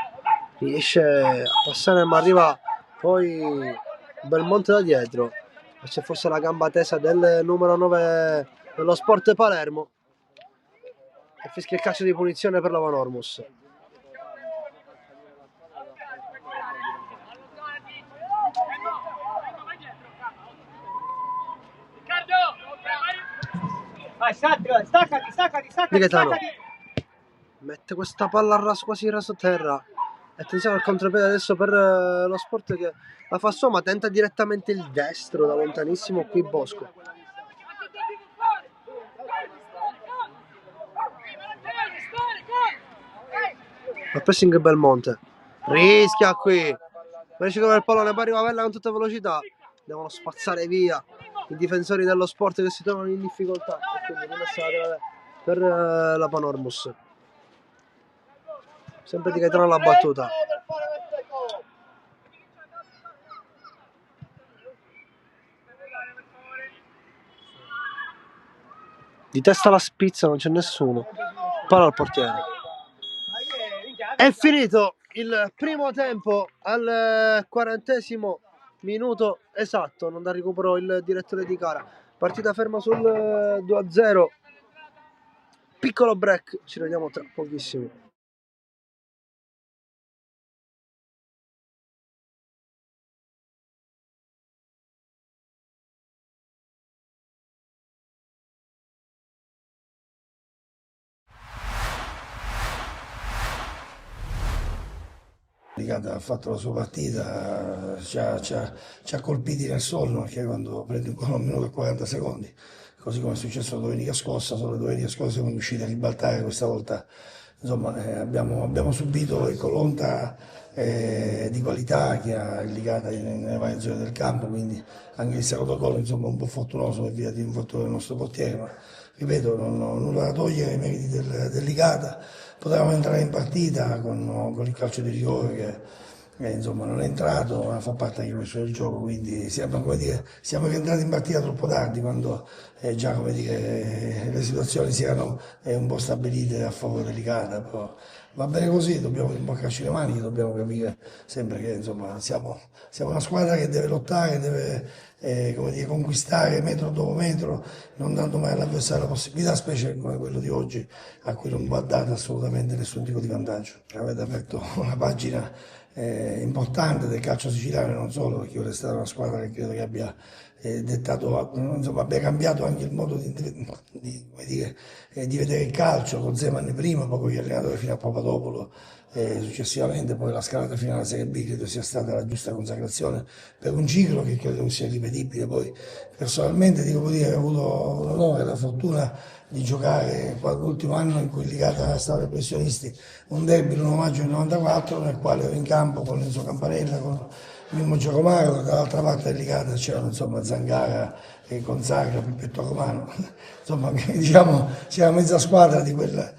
[SPEAKER 2] riesce a passare ma arriva poi Belmonte da dietro. C'è forse la gamba tesa del numero 9 dello Sport Palermo e fischia il calcio di punizione per la Panormus.
[SPEAKER 3] Vai, staccati!
[SPEAKER 2] Di Gaetano mette questa palla quasi raso terra. Attenzione al contropiede adesso per lo Sport che la fa sua, ma tenta direttamente il destro da lontanissimo qui Bosco. Il pressing Belmonte rischia qui, riesce a trovare il pallone, poi arriva Vella con tutta velocità, devono spazzare via i difensori dello Sport che si trovano in difficoltà e quindi rimessa laterale per la Panormus. Sempre Di Gaetano alla battuta. Di testa la spizza, non c'è nessuno. Palla al portiere. È finito il primo tempo al 40° minuto esatto. Non da recupero il direttore di gara. Partita ferma sul 2-0. Piccolo break, ci vediamo tra pochissimo.
[SPEAKER 4] Ligata ha fatto la sua partita, ci ha colpiti nel sonno, perché quando prende ancora 1 minuto e 40 secondi, così come è successo domenica scorsa, solo domenica scorsa siamo riusciti a ribaltare, questa volta insomma, abbiamo subito l'onta di qualità che ha Ligata nelle varie zone del campo, quindi anche il secondo gol insomma, un po' fortunoso per via di un infortunio del nostro portiere, ma ripeto, non ho nulla da togliere ai meriti del Ligata. Potevamo entrare in partita con il calcio di rigore che insomma, non è entrato, ma fa parte anche questo del gioco, quindi siamo rientrati in partita troppo tardi, quando già come dire, le situazioni si erano un po' stabilite a favore del Ligata, però va bene così, dobbiamo rimboccarci le maniche, dobbiamo capire sempre che insomma, siamo una squadra che deve lottare, deve come dire, conquistare metro dopo metro, non dando mai all'avversario la possibilità, specie come quello di oggi, a cui non va dato assolutamente nessun tipo di vantaggio. Avete aperto una pagina importante del calcio siciliano, non solo, perché ora è stata una squadra che credo che abbia dettato, insomma, abbia cambiato anche il modo di vedere il calcio, con Zeman prima, poi con gli allenatori fino a Papadopoulos, successivamente poi la scalata fino alla Serie B credo sia stata la giusta consacrazione per un ciclo che credo sia ripetibile. Poi personalmente devo dire che ho avuto l'onore e la fortuna di giocare l'ultimo anno in cui Ligata stava ai professionisti, un derby l'1 maggio del 94, nel quale ero in campo con Enzo Campanella, con Mimmo Giacomaro, dall'altra parte del Ligata c'erano insomma Zangara e Gonzaga, Pippetto Romano, insomma diciamo c'era mezza squadra di quel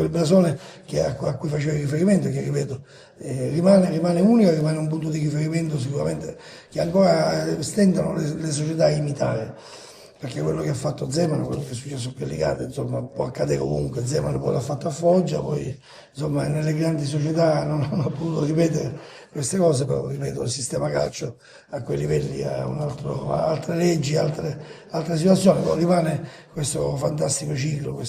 [SPEAKER 4] blasone a cui facevo riferimento, che ripeto rimane unico, rimane un punto di riferimento sicuramente che ancora stentano le società a imitare, perché quello che ha fatto Zeman, quello che è successo qui a Ligata, insomma può accadere ovunque. Zeman poi l'ha fatto a Foggia, poi insomma nelle grandi società non ha potuto ripetere queste cose, però ripeto, il sistema calcio a quei livelli ha altre leggi, altre situazioni, però rimane questo fantastico ciclo,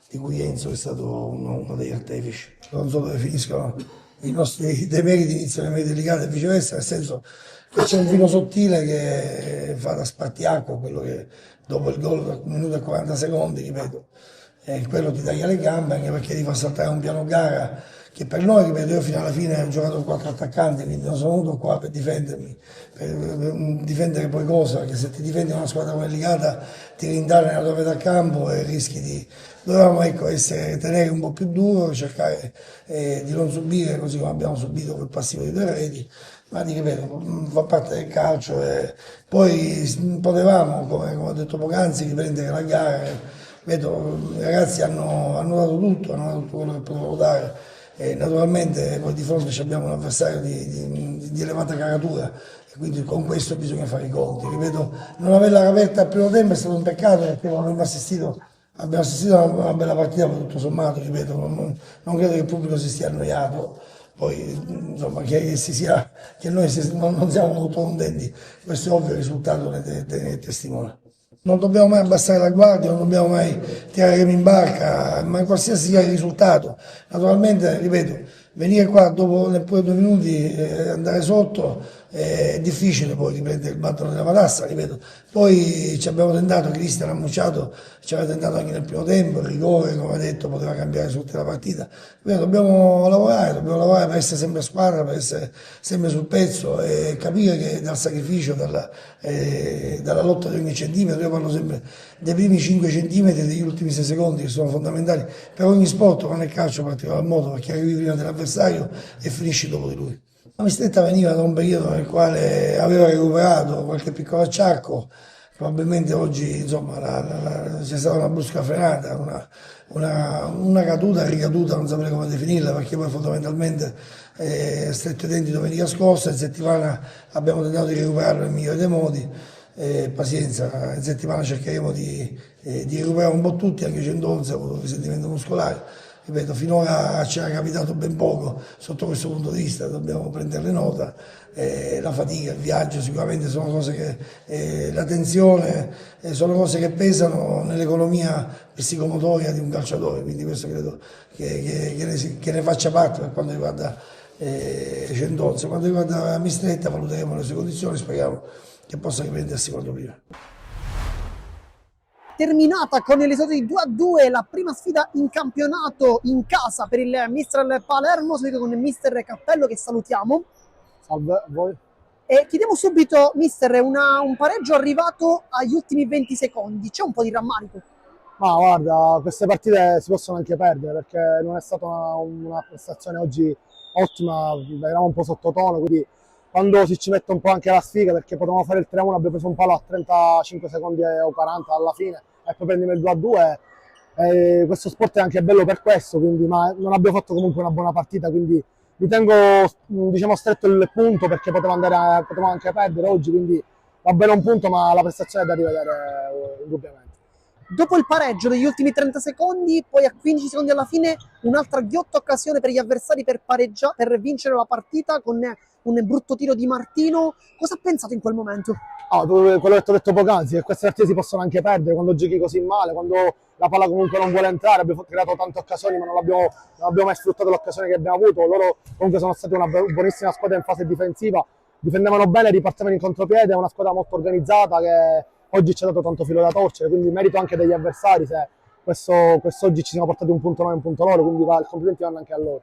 [SPEAKER 4] di cui Enzo è stato uno degli artefici. Non so dove finiscono i nostri demeriti, iniziano i meriti di Ligata e viceversa, nel senso che c'è un filo sottile che fa da spartiacque, quello che dopo il gol da 1 minuto e 40 secondi, ripeto, quello ti taglia le gambe, anche perché ti fa saltare un piano gara che per noi, ripeto, io fino alla fine ho giocato con 4 attaccanti, quindi non sono venuto qua per difendermi, per difendere poi cosa, perché se ti difendi una squadra come Ligata ti rintanano nella tua metà campo e rischi di... Dovevamo tenere un po' più duro, cercare di non subire così come abbiamo subito quel passivo di 2 reti, ma ti ripeto, fa parte del calcio e poi potevamo, come ho detto poc'anzi, riprendere la gara. Vedo, i ragazzi hanno dato tutto, hanno dato tutto quello che potevano dare. E naturalmente poi di fronte abbiamo un avversario di elevata caratura e quindi con questo bisogna fare i conti. Ripeto, non averla aperta al primo tempo è stato un peccato, perché abbiamo assistito a una bella partita, ma tutto sommato, ripeto, non credo che il pubblico si stia annoiato. Poi insomma che noi non siamo molto contenti, questo è ovvio, il risultato ne testimonia. Non dobbiamo mai abbassare la guardia, non dobbiamo mai tirare in barca, ma qualsiasi sia il risultato. Naturalmente, ripeto, venire qua dopo neppure 2 minuti e andare sotto è difficile poi riprendere il battone della matassa, ripeto. Poi ci abbiamo tentato, Cristian ha annunciato, ci aveva tentato anche nel primo tempo, il rigore, come ha detto, poteva cambiare tutta la partita. Ripeto, dobbiamo lavorare per essere sempre a squadra, per essere sempre sul pezzo e capire che dal sacrificio, dalla lotta di ogni centimetro, io parlo sempre dei primi 5 centimetri e degli ultimi 6 secondi che sono fondamentali per ogni sport, non è calcio in particolar modo, perché arrivi prima dell'avversario e finisci dopo di lui. La Mistretta veniva da un periodo nel quale aveva recuperato qualche piccolo acciacco, probabilmente oggi insomma c'è stata una brusca frenata, una caduta, ricaduta, non saprei come definirla, perché poi fondamentalmente stretto i denti domenica scorsa, in settimana abbiamo tentato di recuperarlo nel migliore dei modi, pazienza, in settimana cercheremo di recuperare un po' tutti, anche 111 ha avuto risentimento muscolare. Ripeto, finora ci era capitato ben poco sotto questo punto di vista, dobbiamo prenderle nota. La fatica, il viaggio sicuramente sono cose che, la tensione, sono cose che pesano nell'economia psicomotoria di un calciatore, quindi questo credo che ne faccia parte per quanto riguarda Centozzo. Quanto riguarda la Mistretta valuteremo le sue condizioni, speriamo che possa riprendersi quanto prima.
[SPEAKER 5] terminata con l'esordio di 2-2, la prima sfida in campionato in casa per il mister Palermo, seguito con il mister Cappello che salutiamo.
[SPEAKER 6] Salve a voi.
[SPEAKER 5] E chiediamo subito, mister, un pareggio arrivato agli ultimi 20 secondi, c'è un po' di rammarico?
[SPEAKER 6] Ma guarda, queste partite si possono anche perdere perché non è stata una prestazione oggi ottima, eravamo un po' sottotono, quindi quando ci mette un po' anche la sfiga, perché potevamo fare il 3-1, abbiamo preso un palo a 35 secondi o 40 alla fine e poi prendiamo il 2-2. Questo sport è anche bello per questo, quindi, ma non abbiamo fatto comunque una buona partita, quindi mi tengo, diciamo, stretto il punto perché potevamo anche perdere oggi, quindi va bene un punto, ma la prestazione è da rivedere indubbiamente.
[SPEAKER 5] Dopo il pareggio degli ultimi 30 secondi, poi a 15 secondi alla fine, un'altra ghiotta occasione per gli avversari per vincere la partita con un brutto tiro di Martino. Cosa ha pensato in quel momento?
[SPEAKER 6] Quello che ti ho detto poc'anzi, che queste partite si possono anche perdere quando giochi così male, quando la palla comunque non vuole entrare. Abbiamo creato tante occasioni, ma non abbiamo mai sfruttato l'occasione che abbiamo avuto. Loro comunque sono stati una buonissima squadra in fase difensiva, difendevano bene, ripartivano in contropiede, è una squadra molto organizzata che oggi ci ha dato tanto filo da torcere, quindi merito anche degli avversari se quest'oggi ci siamo portati un punto noi e un punto loro, quindi i complimenti vanno anche a loro.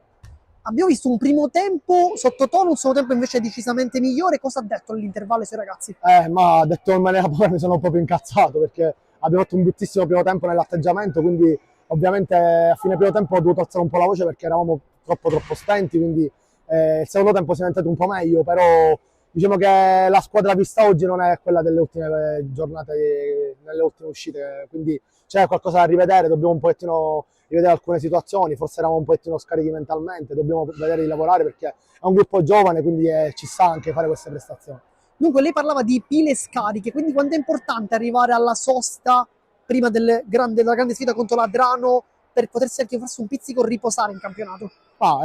[SPEAKER 5] Abbiamo visto un primo tempo sottotono, un secondo tempo invece decisamente migliore. Cosa ha detto all'intervallo ai suoi ragazzi?
[SPEAKER 6] Ma detto in maniera povera mi sono proprio incazzato perché abbiamo fatto un bruttissimo primo tempo nell'atteggiamento, quindi ovviamente a fine primo tempo ho dovuto alzare un po' la voce perché eravamo troppo stenti, quindi il secondo tempo si è diventato un po' meglio, però diciamo che la squadra vista oggi non è quella delle ultime giornate, nelle ultime uscite, quindi c'è qualcosa da rivedere, dobbiamo un pochettino rivedere alcune situazioni, forse eravamo un pochettino scarichi mentalmente, dobbiamo vedere di lavorare perché è un gruppo giovane, quindi ci sa anche fare queste prestazioni.
[SPEAKER 5] Dunque lei parlava di pile scariche, quindi quanto è importante arrivare alla sosta prima della grande sfida contro l'Adrano per potersi anche farsi un pizzico riposare in campionato?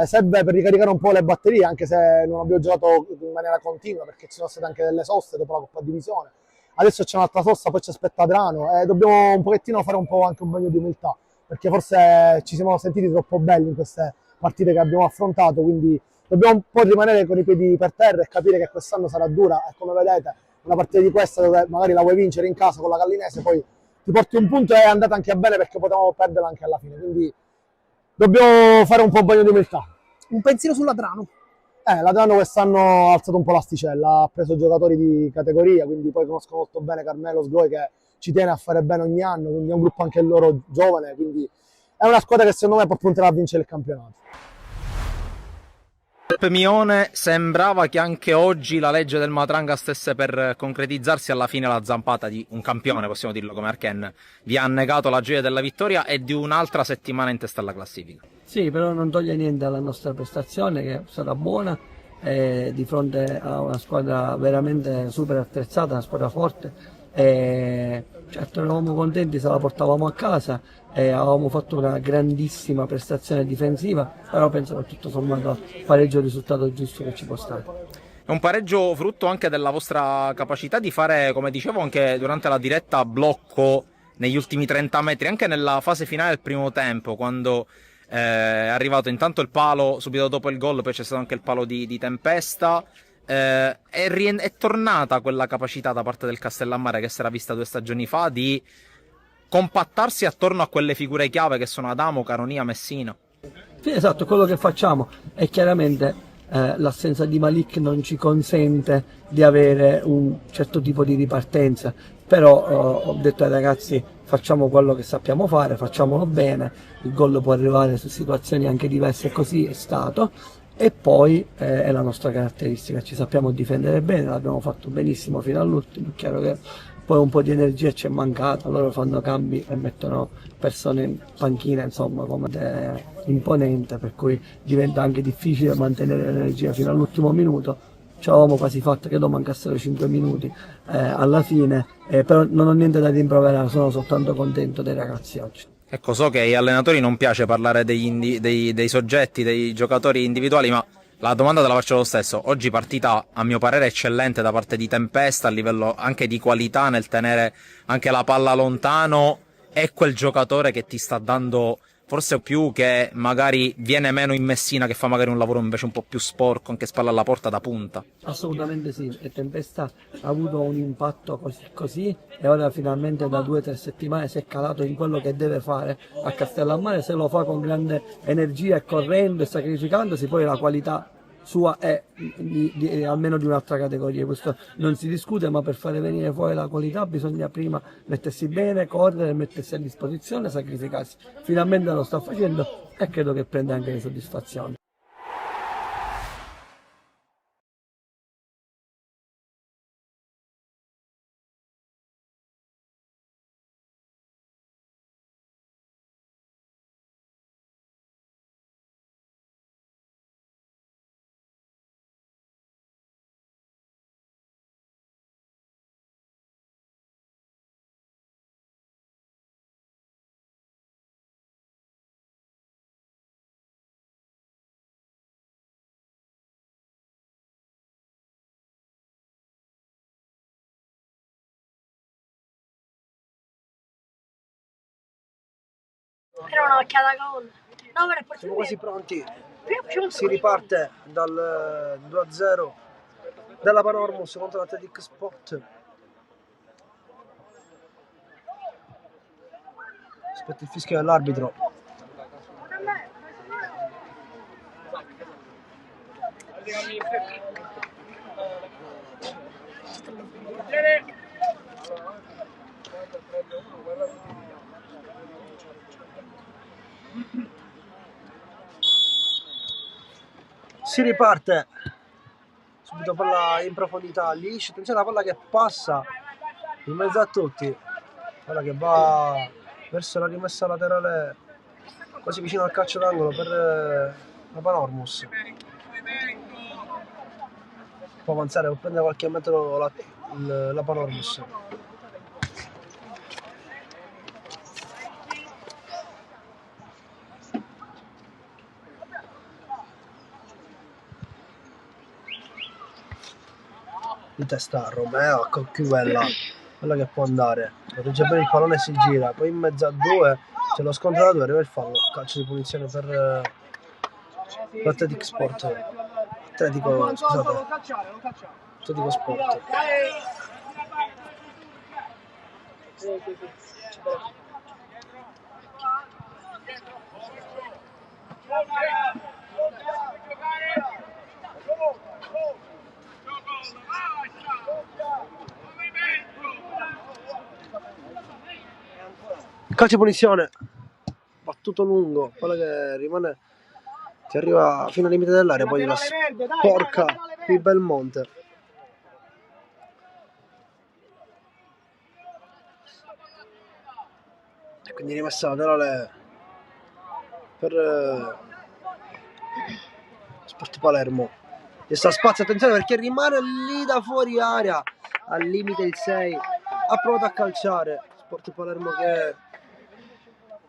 [SPEAKER 6] Serve per ricaricare un po' le batterie, anche se non abbiamo giocato in maniera continua perché ci sono state anche delle soste dopo la Coppa Divisione. Adesso c'è un'altra sosta, poi ci aspetta Adrano e dobbiamo un pochettino fare un po' anche un bagno di umiltà perché forse ci siamo sentiti troppo belli in queste partite che abbiamo affrontato, quindi dobbiamo un po' rimanere con i piedi per terra e capire che quest'anno sarà dura e come vedete una partita di questa dove magari la vuoi vincere in casa con la Gallinese, poi ti porti un punto e è andata anche bene perché potevamo perderla anche alla fine, quindi dobbiamo fare un po' bagno di umiltà.
[SPEAKER 5] Un pensiero sull'Adrano?
[SPEAKER 6] L'Adrano quest'anno ha alzato un po' l'asticella, ha preso giocatori di categoria, quindi poi conosco molto bene Carmelo Sgoi che ci tiene a fare bene ogni anno, quindi è un gruppo anche loro giovane, quindi è una squadra che secondo me può puntare a vincere il campionato.
[SPEAKER 7] Mione, sembrava che anche oggi la legge del Matranga stesse per concretizzarsi, alla fine la zampata di un campione, possiamo dirlo come Arken, vi ha negato la gioia della vittoria e di un'altra settimana in testa alla classifica.
[SPEAKER 8] Sì, però non toglie niente alla nostra prestazione che è stata buona di fronte a una squadra veramente super attrezzata, una squadra forte. Certo eravamo contenti se la portavamo a casa e avevamo fatto una grandissima prestazione difensiva, però penso che tutto sommato pareggio è il risultato giusto che ci può stare.
[SPEAKER 7] È un pareggio frutto anche della vostra capacità di fare, come dicevo anche durante la diretta, blocco negli ultimi 30 metri, anche nella fase finale del primo tempo, quando è arrivato intanto il palo subito dopo il gol, poi c'è stato anche il palo di Tempesta. È tornata quella capacità da parte del Castellammare che si era vista 2 stagioni fa di compattarsi attorno a quelle figure chiave che sono Adamo, Caronia, Messina.
[SPEAKER 8] Sì, esatto, quello che facciamo è chiaramente l'assenza di Malik non ci consente di avere un certo tipo di ripartenza, però ho detto ai ragazzi facciamo quello che sappiamo fare, facciamolo bene, il gol può arrivare su situazioni anche diverse, così è stato. E poi è la nostra caratteristica, ci sappiamo difendere bene, l'abbiamo fatto benissimo fino all'ultimo, è chiaro che poi un po' di energia ci è mancata, loro fanno cambi e mettono persone in panchina, insomma, come imponente, per cui diventa anche difficile mantenere l'energia fino all'ultimo minuto. Ci avevamo quasi fatto che mancassero 5 minuti alla fine, però non ho niente da rimproverare, sono soltanto contento dei ragazzi oggi.
[SPEAKER 7] Ecco, so che agli allenatori non piace parlare dei soggetti, dei giocatori individuali, ma la domanda te la faccio lo stesso. Oggi partita, a mio parere, eccellente da parte di Tempesta, a livello anche di qualità nel tenere anche la palla lontano. È quel giocatore che ti sta dando forse più che magari viene meno in Messina, che fa magari un lavoro invece un po' più sporco, anche spalla alla porta da punta.
[SPEAKER 8] Assolutamente sì, e Tempesta ha avuto un impatto così e ora finalmente da 2 o 3 settimane si è calato in quello che deve fare a Castellammare. Se lo fa con grande energia e correndo e sacrificandosi, poi la qualità sua è almeno di un'altra categoria. Questo non si discute, ma per fare venire fuori la qualità bisogna prima mettersi bene, correre, mettersi a disposizione, sacrificarsi. Finalmente lo sta facendo e credo che prenda anche le soddisfazioni.
[SPEAKER 9] Era una occhiata gol. No,
[SPEAKER 2] Siamo quasi pronti. Si riparte dal 2-0 della Panormus contro l'Athletic Sport. Aspetta il fischio dell'arbitro. Si riparte subito palla in profondità, liscia, attenzione alla palla che passa in mezzo a tutti, palla che va verso la rimessa laterale quasi vicino al calcio d'angolo per la Panormus. Può avanzare, può prendere qualche metro la Panormus. Di testa Romeo a Cocchiuvella, quella che può andare, protegge bene il pallone e si gira, poi in mezzo a due c'è lo scontro da due, arriva il fallo, calcio di punizione per l'Athletic Sport, Atletico Sport. Calcio di punizione, battuto lungo, palla che rimane, che arriva fino al limite dell'area, poi la sporca qui Belmonte. E quindi rimessa laterale per Sport Palermo. E sta spazio, attenzione perché rimane lì da fuori area, al limite il 6, ha provato a calciare. Sport Palermo che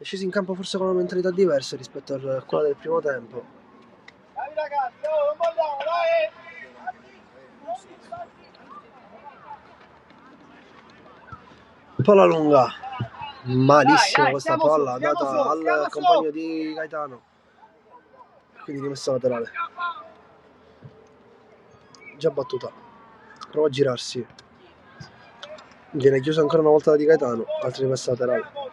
[SPEAKER 2] è sceso in campo forse con una mentalità diversa rispetto a quella del primo tempo.
[SPEAKER 3] Dai ragazzi, non molliamo, dai!
[SPEAKER 2] Palla lunga, malissimo questa palla data al compagno di Gaetano, quindi rimessa laterale, già battuta, prova a girarsi, viene chiusa ancora una volta da Di Gaetano, altra rimessa laterale.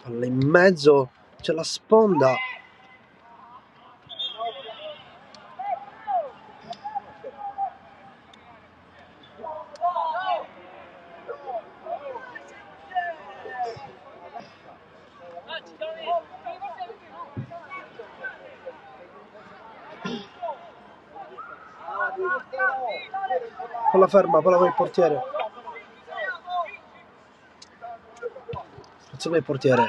[SPEAKER 2] Palla in mezzo, c'è la sponda. Palla ferma, palla con il portiere. Azione del portiere.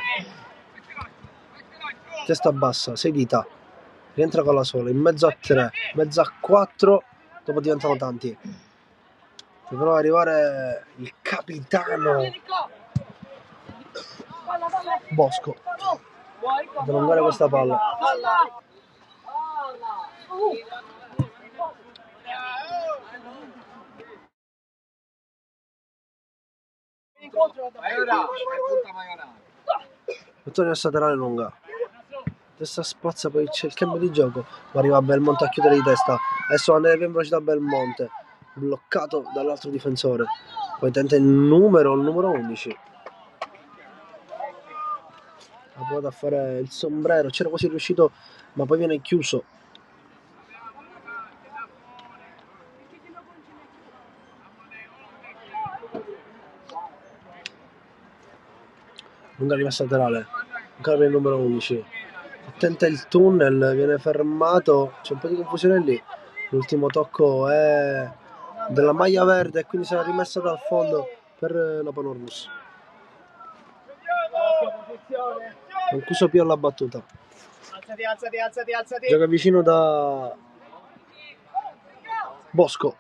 [SPEAKER 2] Testa bassa, 6 dita. Rientra con la sola, in mezzo a 3, mezzo a 4, dopo diventano tanti. Dovrà arrivare il capitano Bosco ad allungare questa palla. Antonio laterale lunga. Testa spazza, poi c'è il cambio di gioco. Ma arriva Belmonte a chiudere di testa. Adesso va andare in velocità Belmonte. Bloccato dall'altro difensore. Poi tenta il numero 11. Ha provato a fare il sombrero. C'era quasi riuscito, ma poi viene chiuso. Lunga rimessa laterale. Ancora per il numero 11. Tenta il tunnel, viene fermato. C'è un po' di confusione lì. L'ultimo tocco è della maglia verde e quindi sarà rimessa dal fondo per la Panormus. Mancuso Pio alla battuta.
[SPEAKER 3] Alzati.
[SPEAKER 2] Gioca vicino da Bosco.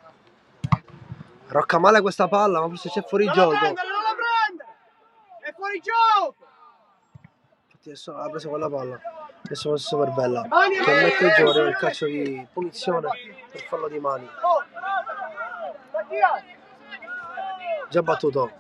[SPEAKER 2] Rocca male questa palla, ma forse c'è fuori gioco.
[SPEAKER 3] Non la prendere! È fuori gioco!
[SPEAKER 2] Infatti adesso ha preso quella palla. Adesso forse per Bella che mette in gioco il calcio di punizione per fallo di mani. Già battuto.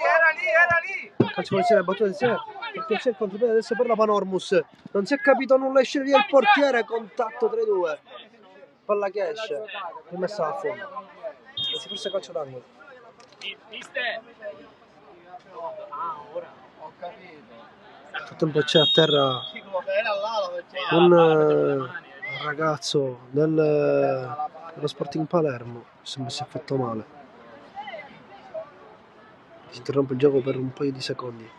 [SPEAKER 3] Era lì!
[SPEAKER 2] Calcio punizione battuto insieme perché c'è il contropiede adesso per la Panormus. Non si è capito nulla, esce via il portiere, contatto tra i due. Palla che esce, rimessa al fondo. Forse calcio d'angolo. Nel frattempo c'è a terra un ragazzo dello Sporting Palermo. Sembra si è fatto male. Si interrompe il gioco per un paio di secondi.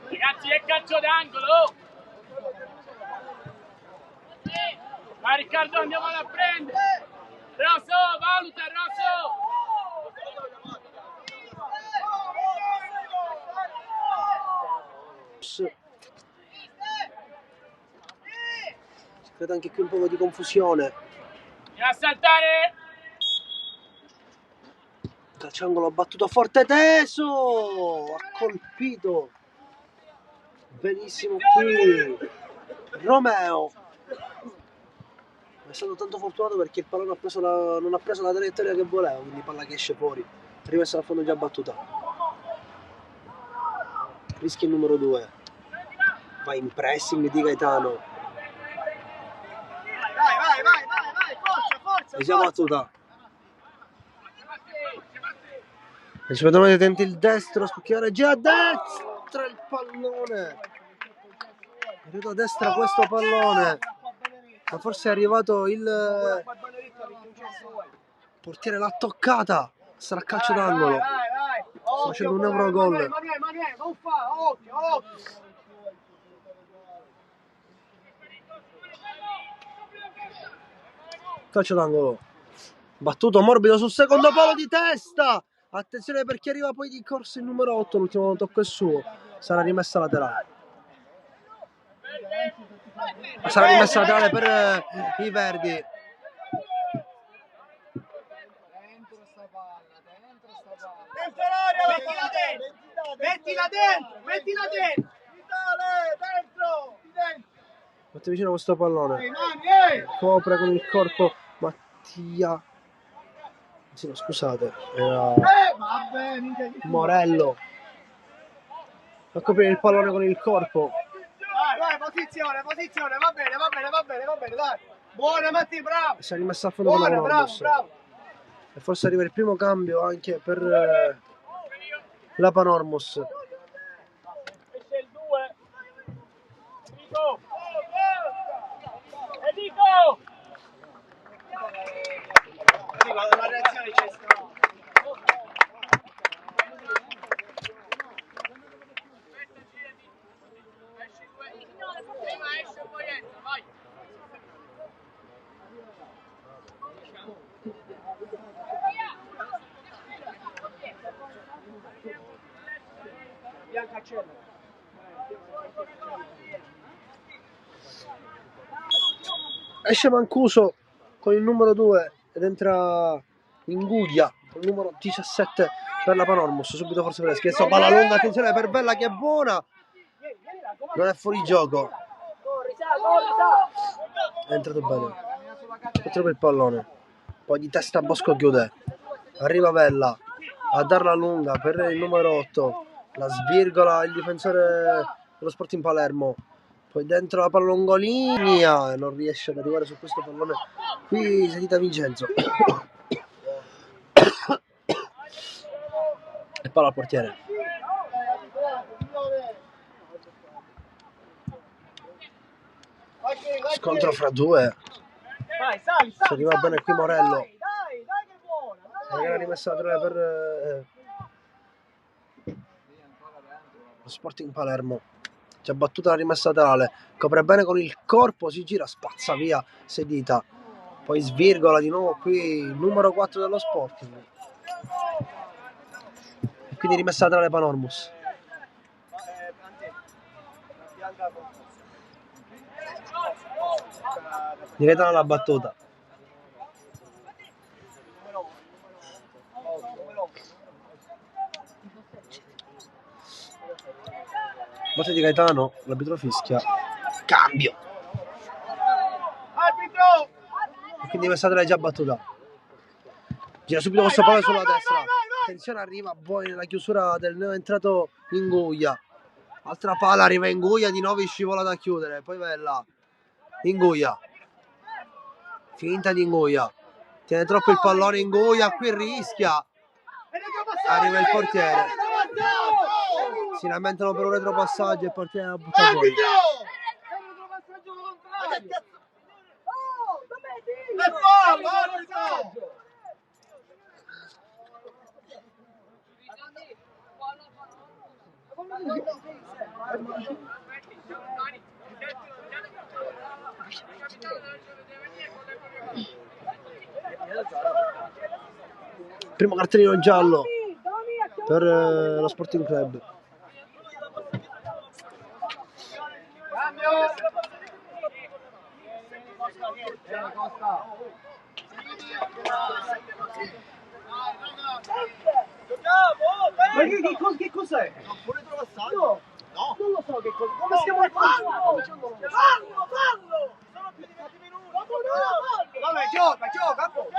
[SPEAKER 1] Ragazzi, è calcio d'angolo! Ma Riccardo, andiamo a prendere! Rosso, valuta, Rosso!
[SPEAKER 2] Si crede anche qui un po' di confusione.
[SPEAKER 1] Andiamo a saltare!
[SPEAKER 2] Calciangolo battuto forte teso, ha colpito benissimo qui Romeo. È stato tanto fortunato perché il pallone non ha preso la traiettoria che voleva, quindi palla che esce fuori, rimessa al fondo già battuta. Rischia il numero 2, va in pressing di Gaetano.
[SPEAKER 3] Vai, forza!
[SPEAKER 2] E già battuta. E ci vedono tenti il destro, scocchiare già a destra il pallone. È arrivato a destra questo pallone. Ma forse è arrivato il portiere, l'ha toccata. Sarà calcio d'angolo. Sta facendo un euro gol.
[SPEAKER 3] Manuel, non fa, occhio!
[SPEAKER 2] Calcio d'angolo. Battuto morbido sul secondo palo di testa. Attenzione perché arriva poi di corsa il numero 8. L'ultimo tocco è suo. Sarà rimessa laterale. Sarà rimessa laterale per i verdi.
[SPEAKER 3] Dentro l'area, mettila dentro! Dentro!
[SPEAKER 2] Mette vicino questo pallone. Copre con il corpo Mattia. Sì, no, scusate, era Morello. A coprire il pallone con il corpo.
[SPEAKER 3] Vai, posizione, va bene, dai. Buona Matti, bravo.
[SPEAKER 2] Si è rimessa a fondo con la Panormus.
[SPEAKER 3] Bravo.
[SPEAKER 2] E forse arriva il primo cambio anche per la Panormus.
[SPEAKER 1] Esce il 2. Enrico!
[SPEAKER 3] La reazione c'è stata.
[SPEAKER 1] Prima esce poi entra, vai!
[SPEAKER 3] Biancacello.
[SPEAKER 2] Esce Mancuso con il numero 2 ed entra Inguglia con il numero 17 per la Panormus. Subito forse Freschi. Adesso palla lunga, attenzione per Bella che è buona. Non è fuori gioco. È entrato bene. Potrebbe il pallone. Poi di testa Bosco chiude. Arriva Bella a darla lunga per il numero 8. La svirgola il difensore dello Sporting Palermo. Poi dentro la palla lungolinea e non riesce ad arrivare su questo pallone. Qui Sedita Vincenzo. E palla al portiere. Scontro fra due. Se arriva bene qui Morello. Magari rimessa laterale per lo Sporting Palermo. C'è battuta la rimessa laterale. Copre bene con il corpo, si gira, spazza via Sedita. Poi svirgola di nuovo qui il numero 4 dello Sporting. E quindi rimessa laterale Panormus. Di Gaetano la battuta. Batte di Gaetano, l'arbitro fischia. Cambio.
[SPEAKER 3] Arbitro!
[SPEAKER 2] E quindi Messatura è già battuta. Gira subito questo pallone sulla destra. Attenzione, arriva poi nella chiusura del neoentrato Inguglia. Altra palla, arriva Inguglia, di nuovo scivola da chiudere. Poi Bella. Inguglia. Finta di Inguglia. Tiene troppo il pallone Inguglia, qui rischia. Arriva il portiere. Si lamentano per un retropassaggio e il portiere la butta fuori. Primo cartellino giallo per lo Sporting Club.
[SPEAKER 3] Ma che cos'è? No, non lo so che cosa. Come stiamo fallo! Fallo! Sono più di 20 minuti. Vabbè, gioca, a posto.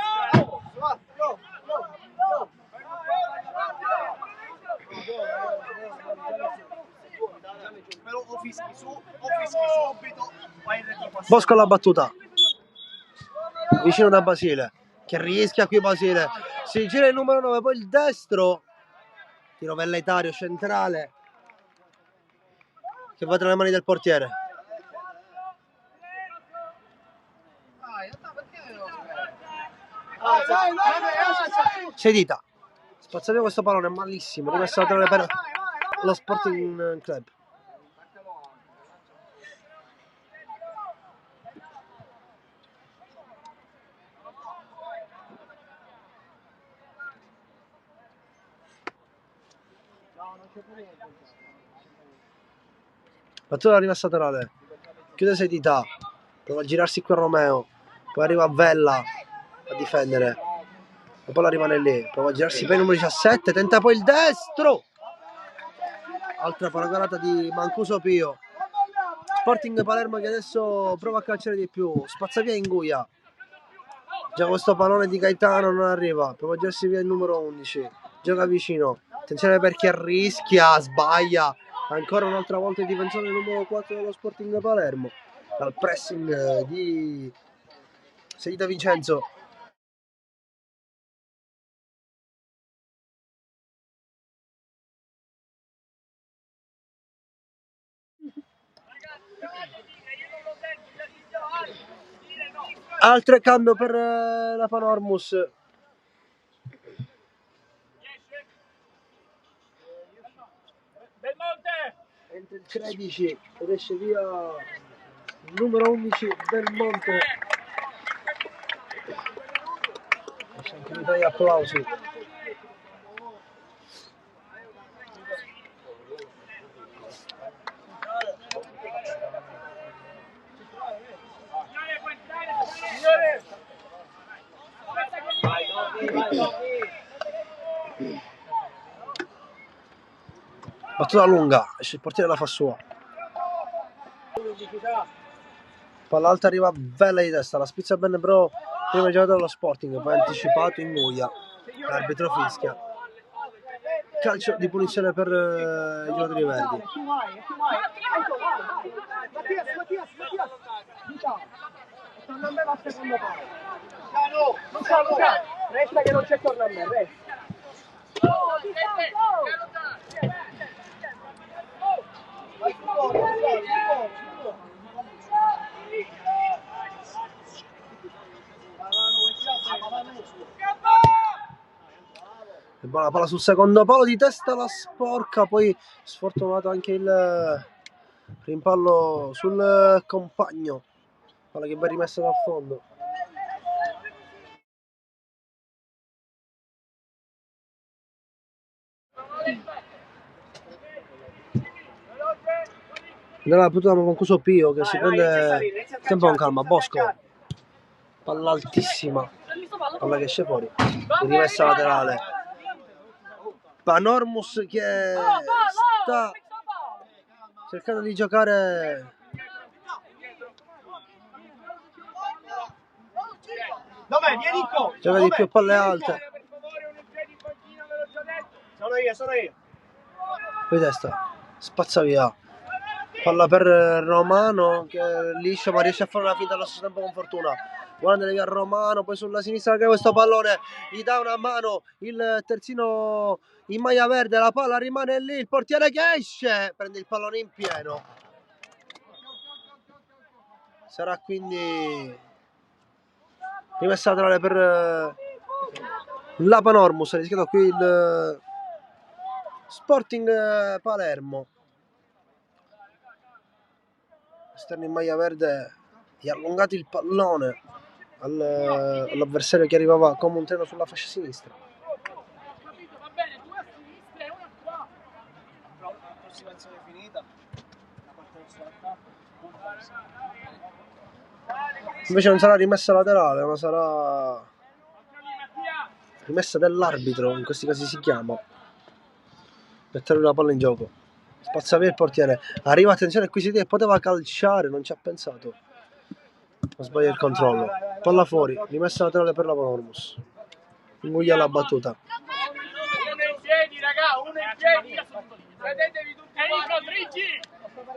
[SPEAKER 3] Però o fischi subito, vai in
[SPEAKER 2] Bosco alla battuta. Vicino da Basile. Che rischia qui Basile. Si gira il numero 9, poi il destro. Tiro velleitario centrale. Che va tra le mani del portiere. Sedita. Spazza via questo pallone, malissimo. Rimessa laterale per lo Sporting Club. Battuta la rimessa laterale. Chiude Sedita. Prova a girarsi qui Romeo. Poi arriva Vella a difendere. La palla rimane lì. Prova a girarsi per il numero 17. Tenta poi il destro. Altra paragonata di Mancuso Pio. Sporting Palermo che adesso prova a calciare di più. Spazza via Inguglia. Già questo pallone di Gaetano non arriva. Prova a girarsi via il numero 11. Gioca vicino. Attenzione perché rischia. Sbaglia. Ancora un'altra volta il difensore numero 4 dello Sporting Palermo. Dal pressing di Sedita Vincenzo. Altro cambio per la Panormus. Entra il 13 ed esce via il numero 11 Belmonte. C'è anche un di applausi. Battuta lunga, esce il portiere la fa sua. Palla alta, arriva Vella di testa, la spizza bene però prima il giocatore dello Sporting, poi anticipato in Guglia. L'arbitro fischia. Calcio di punizione per i giocatori verdi.
[SPEAKER 3] Resta che non c'è torno a me, resta.
[SPEAKER 2] E buona palla sul secondo palo, di testa la sporca, poi sfortunato anche il rimpallo sul compagno. Palla che va rimessa dal fondo. Nella battuta con Cuso Pio che si prende tempo con calma. Bosco, palla altissima, palla che esce fuori, rimessa laterale. Panormus che sta cercando di giocare.
[SPEAKER 3] Dov'è? Vieni qua.
[SPEAKER 2] Gioca di più palle alte.
[SPEAKER 3] Sono io.
[SPEAKER 2] Poi testa, spazza via. Palla per Romano che liscio ma riesce a fare una finta allo stesso tempo con fortuna. Vuole andare via Romano, poi sulla sinistra che questo pallone gli dà una mano il terzino in maglia verde, la palla rimane lì, il portiere che esce, prende il pallone in pieno. Sarà quindi rimessa laterale per la Panormus, ha rischiato qui il Sporting Palermo. Esterno in maglia verde gli ha allungato il pallone all'avversario che arrivava come un treno sulla fascia sinistra.
[SPEAKER 1] Va bene, due a sinistra e una qua.
[SPEAKER 3] La prossima azione finita.
[SPEAKER 2] Invece non sarà rimessa laterale, ma sarà rimessa dell'arbitro, in questi casi si chiama. Mettere la palla in gioco. Spazza via il portiere. Arriva, attenzione, qui si poteva calciare, non ci ha pensato. Ma sbaglia il controllo. Palla fuori, rimessa laterale per la Panormus. Inguglia la battuta.
[SPEAKER 1] Uno in piedi, raga, uno in piedi. Vedetevi tutti.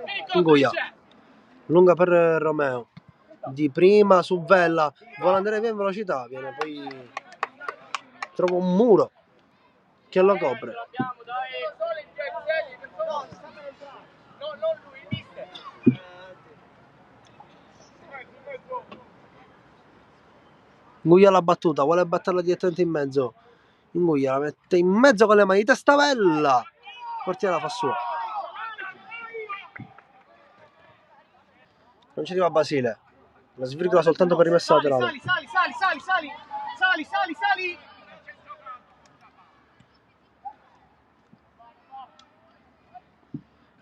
[SPEAKER 1] Enrico,
[SPEAKER 2] Inguglia. Lunga per Romeo. Di prima su Vella. Vuole andare via in velocità. Viene poi. Trova un muro che lo copre.
[SPEAKER 1] Non lui, il mister.
[SPEAKER 2] Inguglia la battuta, vuole batterla direttamente in mezzo. Inguglia la mette in mezzo con le mani di testa Vella. Portiere la fa sua. Non ci arriva Basile. La svirgola soltanto per rimessa laterale.
[SPEAKER 3] Sali.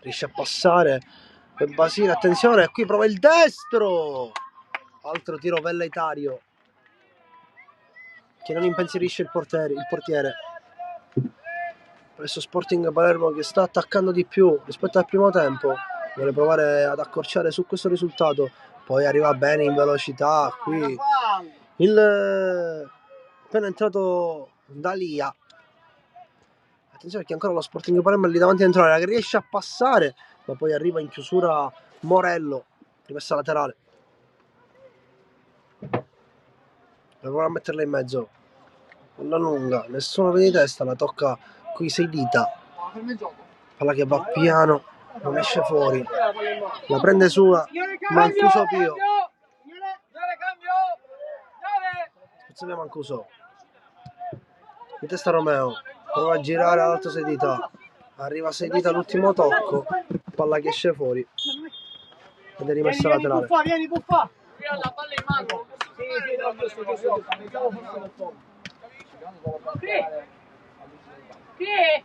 [SPEAKER 2] Riesce a passare per Basile, attenzione, qui prova il destro. Altro tiro velleitario che non impensierisce il portiere. Adesso Sporting Palermo che sta attaccando di più rispetto al primo tempo, vuole provare ad accorciare su questo risultato, poi arriva bene in velocità qui il appena entrato Dalia. Attenzione che ancora lo Sporting Palermo è lì davanti dentro l'area, che riesce a passare, ma poi arriva in chiusura Morello, rimessa laterale. Prova a metterla in mezzo, la lunga, nessuno vede di testa, la tocca qui sei dita. Palla che va piano, non esce fuori, la prende sua Mancuso Pio. Spezziamo Mancuso. Di testa Romeo, prova a girare all'alto Sedita, arriva Sedita all'ultimo tocco, palla che esce fuori ed è rimessa laterale.
[SPEAKER 3] Vieni Buffa.
[SPEAKER 1] Qui ha la palla in mano. Chi è?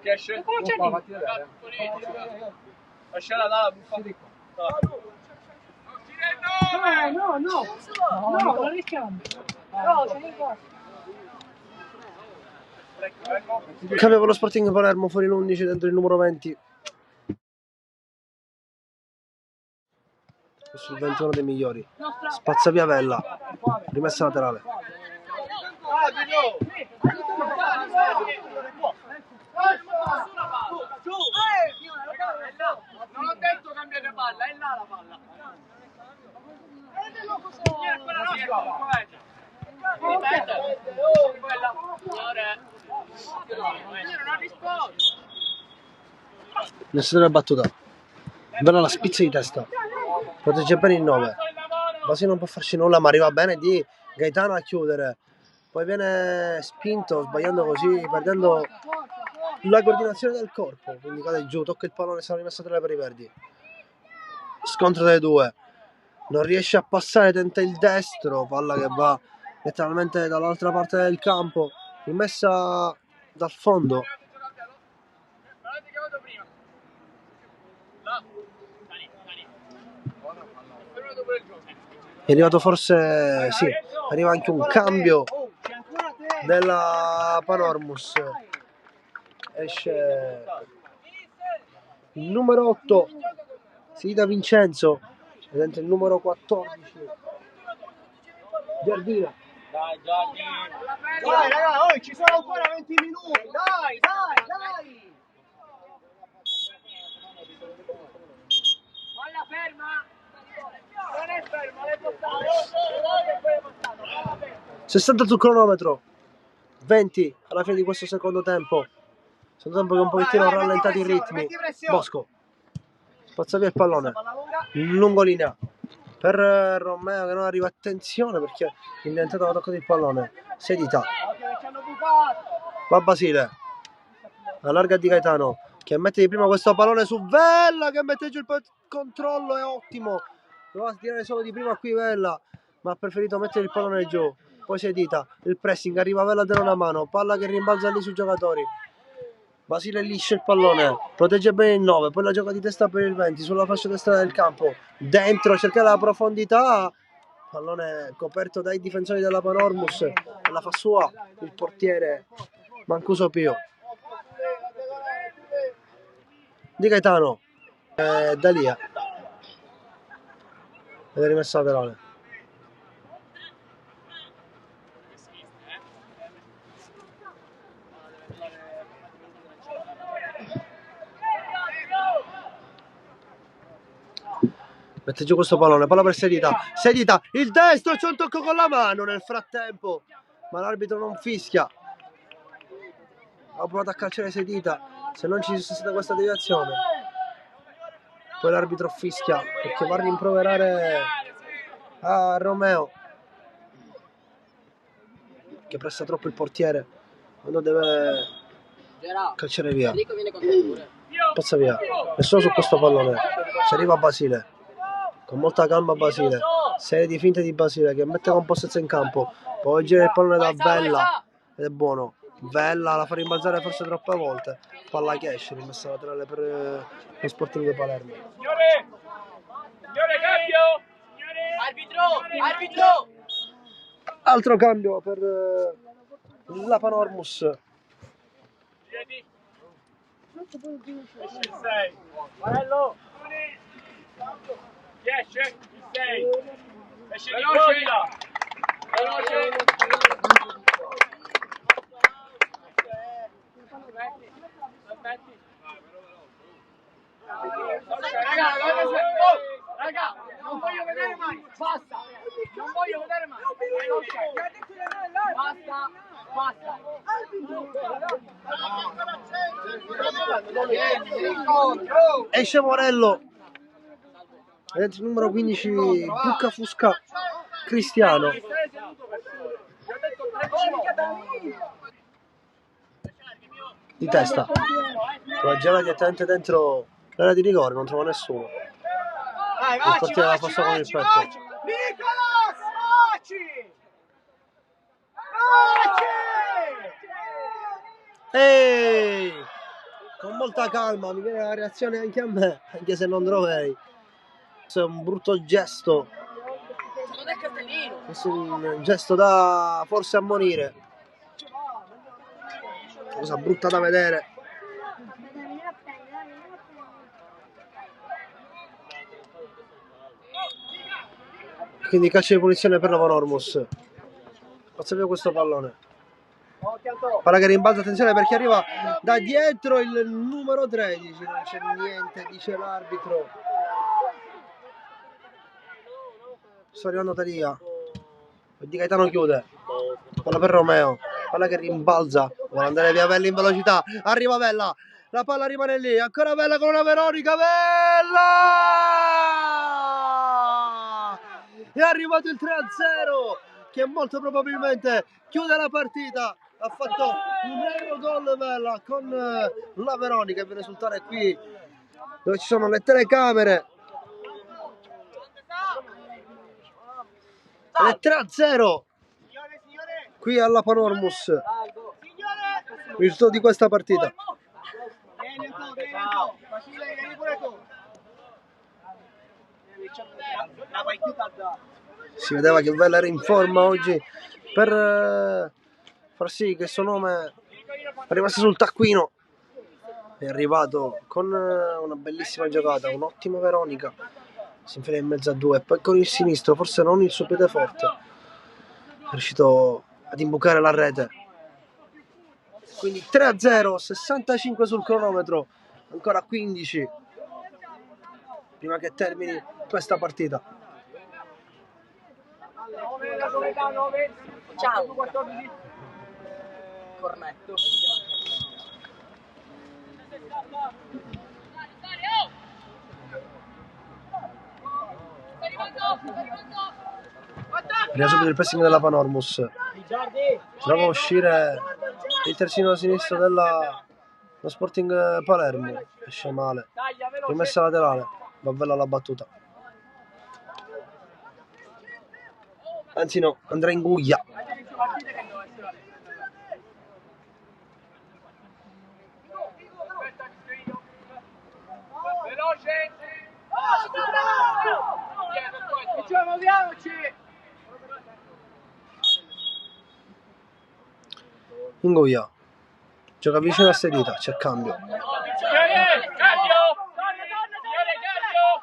[SPEAKER 3] Che esce? Lasciala dalla Buffa.
[SPEAKER 1] No, non rischiamo.
[SPEAKER 2] Cambio per lo Sporting Palermo, fuori l'11 dentro il numero 20. Questo è il 21 dei migliori. Spazza via Vella, rimessa laterale.
[SPEAKER 1] Non ho detto cambiare palla, è là la palla.
[SPEAKER 2] Nessuna battuta. Vella la spizza di testa. Protegge bene il 9. Basile non può farci nulla, ma arriva bene di Gaetano a chiudere. Poi viene spinto, sbagliando così, perdendo la coordinazione del corpo. Quindi cade giù, tocca il pallone, sarà rimessa tra le per i verdi. Scontro dei due. Non riesce a passare, tenta il destro, palla che va letteralmente dall'altra parte del campo, rimessa dal fondo. È arrivato forse, sì, arriva anche un cambio della Panormus. Esce il numero 8, Sida Vincenzo, e dentro il numero 14, Giardina.
[SPEAKER 3] Dai raga, ci sono ancora 20 minuti, dai!
[SPEAKER 1] Palla ferma! Non è ferma, l'hai portato!
[SPEAKER 2] 60 sul cronometro, 20 alla fine di questo secondo tempo. Secondo tempo che un pochettino rallentati i ritmi. Bosco spazza via il pallone, lungo linea per Romeo che non arriva. Attenzione perché l'indentato ha toccato il pallone. Sedita, va Basile, allarga di Gaetano che mette di prima questo pallone su Vella che mette giù il controllo, è ottimo. Doveva tirare solo di prima qui Vella, ma ha preferito mettere il pallone giù. Poi Sedita, il pressing, arriva Vella da una mano, palla che rimbalza lì sui giocatori. Basile liscia il pallone, protegge bene il 9, poi la gioca di testa per il 20 sulla fascia destra del campo, dentro cerca la profondità, pallone coperto dai difensori della Panormus e la fa sua il portiere Mancuso Pio. Di Gaetano, Dalia, ed è rimessa laterale. Mette giù questo pallone, palla per Sedita, il destro, c'è un tocco con la mano nel frattempo, ma l'arbitro non fischia. Ha provato a calciare Sedita, se non ci fosse stata questa deviazione. Poi l'arbitro fischia perché va a rimproverare a Romeo che pressa troppo il portiere quando deve calciare via. Passa via, nessuno su questo pallone, ci arriva Basile. Con molta calma Basile, serie di finte di Basile che mette compostezza in campo, poi gira il pallone da Vella ed è buono. Vella la fa rimbalzare forse troppe volte, palla che esce, rimessa laterale per lo Sporting Palermo.
[SPEAKER 1] Signore, cambio! Arbitro!
[SPEAKER 2] Altro cambio per la Panormus.
[SPEAKER 1] Marello! Esce il 6, esce veloce! Raga, non voglio vedere mai, basta, non voglio vedere mai, basta.
[SPEAKER 2] Esce Morello. Dentro il numero 15 Bucca Fusca Cristiano. Di testa. La gira direttamente dentro l'area di rigore, non trova nessuno. Il portiere la passa con il petto.
[SPEAKER 3] Nicolas,
[SPEAKER 2] Ehi! Con molta calma, mi viene la reazione anche a me, anche se non Drovei. Questo è un brutto gesto.
[SPEAKER 1] Secondo il cartellino.
[SPEAKER 2] Questo è un gesto da forse ammonire. Cosa brutta da vedere. Quindi calcio di punizione per la Panormus. Passa via questo pallone. Palla che rimbalza, attenzione perché arriva da dietro il numero 13. Non c'è niente, dice l'arbitro. Sto arrivando Talia. Di Gaetano chiude. Palla per Romeo. Palla che rimbalza. Vuole andare via Vella in velocità. Arriva Vella. La palla rimane lì. Ancora Vella con una Veronica. Vella! È arrivato il 3-0 che molto probabilmente chiude la partita. Ha fatto un vero gol Vella con la Veronica. Per risultare qui dove ci sono le telecamere. È 3-0 qui alla Panormus. Il risultato di questa partita. Si vedeva che Vella era in forma oggi per far sì che il suo nome arrivasse sul taccuino. È arrivato con una bellissima giocata, un'ottima Veronica. Si infila in mezzo a due e poi con il sinistro, forse non il suo piede forte, è riuscito ad imbucare la rete. Quindi 3-0, 65 sul cronometro, ancora 15 prima che termini questa partita.
[SPEAKER 10] Ciao. Cornetto.
[SPEAKER 2] Arriva subito il pressing della Panormus. Prova a uscire il terzino sinistro dello Sporting Palermo. Esce male. Rimessa laterale. Va bella la battuta. Anzi no, andrà in guglia.
[SPEAKER 1] Veloce! Muoviamoci!
[SPEAKER 2] Ingoia. Gioca vicino a sedita, c'è cambio.
[SPEAKER 1] Signore, cambio! Signore, cambio!